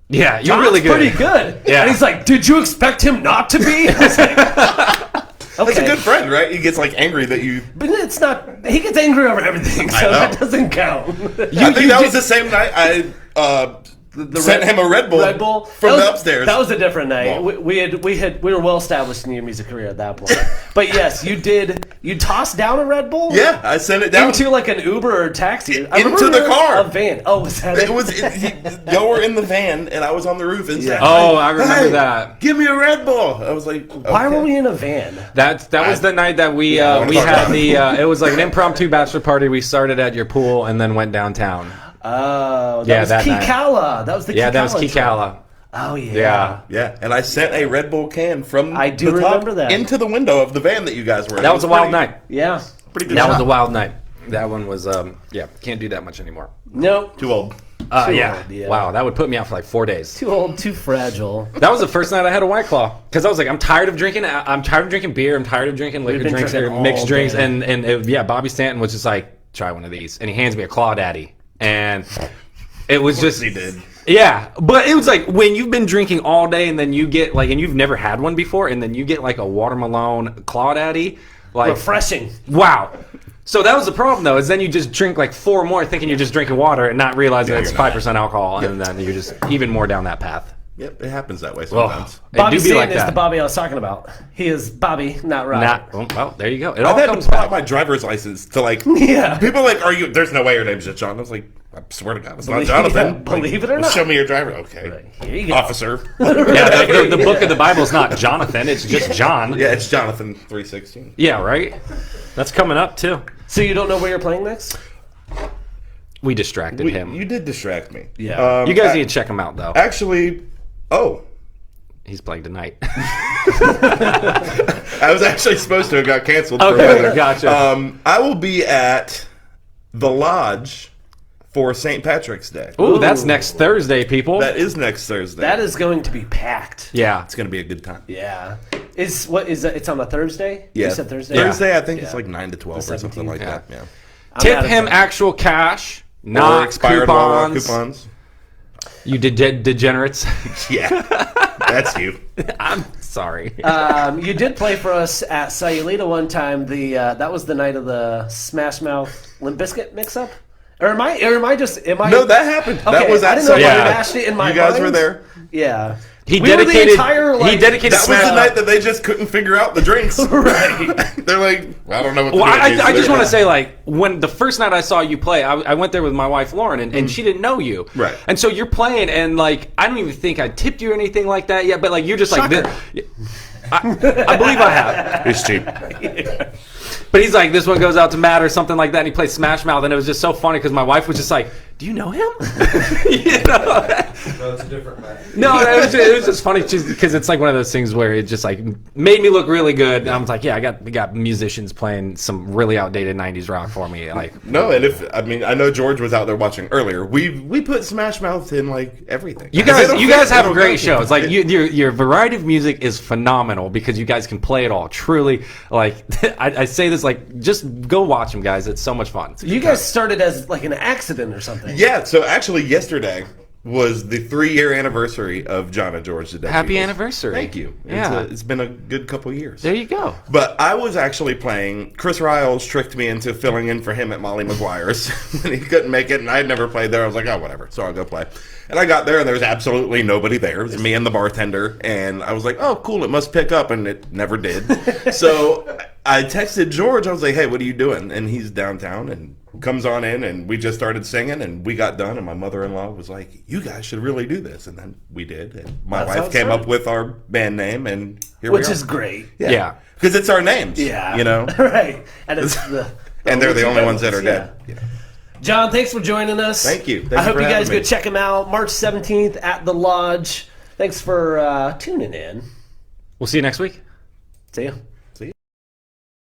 yeah, you're really good, pretty good." Yeah. And he's like, "Did you expect him not to be?" I was like, okay. That's a good friend, right? He gets like angry that you. But it's not. He gets angry over everything, so that doesn't count. I think that was the same night I sent him a Red Bull from the upstairs. That was a different night. Well. We were well established in your music career at that point. But yes, you did. You tossed down a Red Bull. Yeah, I sent it down into like an Uber or taxi. Into the car. A van. Oh, was that it? It was. Y'all were in the van, and I was on the roof. And said, oh, I remember that. Give me a Red Bull. I was like, okay. Why were we in a van? That was the night that we had the. It was like an impromptu bachelor party. We started at your pool and then went downtown. Oh, that was Kikala. That was the Kikala. Yeah, that was Kikala. Oh, yeah. Yeah, and I sent a Red Bull can from the top remember that. Into the window of the van that you guys were in. That was a wild night. Yeah. Pretty good. That was a wild night. That one was, can't do that much anymore. Nope. Too old. Yeah. Wow, that would put me out for like 4 days. Too old, too fragile. That was the first night I had a White Claw. Because I was like, I'm tired of drinking beer. I'm tired of drinking liquor drinks or mixed drinks. And Bobby Stanton was just like, try one of these. And he hands me a Claw Daddy. And it was just... He did. Yeah, but it was like when you've been drinking all day and then you get like, and you've never had one before, and then you get like a Watermelon Claw Daddy. Like, refreshing. Wow. So that was the problem, though, is then you just drink like 4 more thinking you're just drinking water and not realizing it's you're not. 5% alcohol, and then you're just even more down that path. Yep, it happens that way sometimes. Bobby It do be Satan like is that. the Bobby I was talking about. He is Bobby, not Robert. Well, there you go. It all I've had comes to pull out back. my driver's license to like. Yeah. People are like, "Are you?" There's no way your name's just John. I was like, I swear to God, it's not Jonathan. Believe it or Well, not. show me your driver. Okay, Here you go. officer. Yeah, the book of the Bible is not Jonathan; it's just John. Yeah, it's Jonathan 3:16. Yeah, right. That's coming up too. So you don't know where you're playing next? We distracted him. You did distract me. Yeah. You guys need to check him out, though. Actually, He's playing tonight. I was actually supposed to have got canceled. For Okay, weather. gotcha. I will be at the Lodge for St. Patrick's Day. Ooh, that's next Thursday, people. That is next Thursday. That is going to be packed. Yeah. It's going to be a good time. Yeah. It's on a Thursday? Yeah. You said Thursday? Thursday, I think Yeah. it's like 9 to 12 or something 17th. like Yeah. that. Yeah. I'm Tip out of him town. actual cash, Or not expired Wawa coupons. coupons. You degenerates. Yeah. That's you. I'm sorry. You did play for us at Sayulita one time. That was the night of the Smash Mouth Limp Bizkit mix-up? Or am I No, that happened. Okay, That was I at didn't know if Yeah. I mashed it in my You guys mind. were there. Yeah. He We were the dedicated. entire, like- he dedicated. That was Smash- the night that they just couldn't figure out the drinks. Right. They're like, I don't know what to Well, do. with these. I just want to say, like, when the first night I saw you play, I went there with my wife Lauren, and she didn't know you. Right. And so you're playing, and like, I don't even think I tipped you or anything like that yet. But like, you're just like, Shocker. this. I believe I have. It's cheap. But he's like, this one goes out to Matt or something like that, and he plays Smash Mouth, and it was just so funny because my wife was just like, do you know him? You know? No, it's a different man. No, it was just funny because it's like one of those things where it just like made me look really good. And I was like, yeah, we got musicians playing some really outdated '90s rock for me. Like, No, and I know George was out there watching earlier. We put Smash Mouth in like everything. you guys have a great show. It's like your variety of music is phenomenal because you guys can play it all. Truly, like I say this, like just go watch them, guys. It's so much fun. You guys started as like an accident or something. Yeah, so actually yesterday was the 3-year anniversary of John and George the Dead Happy Beatles. anniversary. Thank you. Yeah. It's been a good couple years. There you go. But I was actually playing. Chris Riles tricked me into filling in for him at Molly McGuire's when he couldn't make it, and I had never played there. I was like, oh, whatever. So I'll go play. And I got there, and there was absolutely nobody there. It was me and the bartender, and I was like, oh, cool, it must pick up, and it never did. So I texted George. I was like, hey, what are you doing? And he's downtown, and comes on in, and we just started singing, and we got done, and my mother-in-law was like, you guys should really do this. And then we did, and my That's how wife it came started. up with our band name, and here we Which are. is great. Yeah. Because it's our names. Yeah. You know? Right. And it's And they're the only ones that are yeah. dead. Yeah. John, thanks for joining us. Thank you. Thank I you hope for you guys having go me. check him out. March 17th at the Lodge. Thanks for tuning in. We'll see you next week. See ya.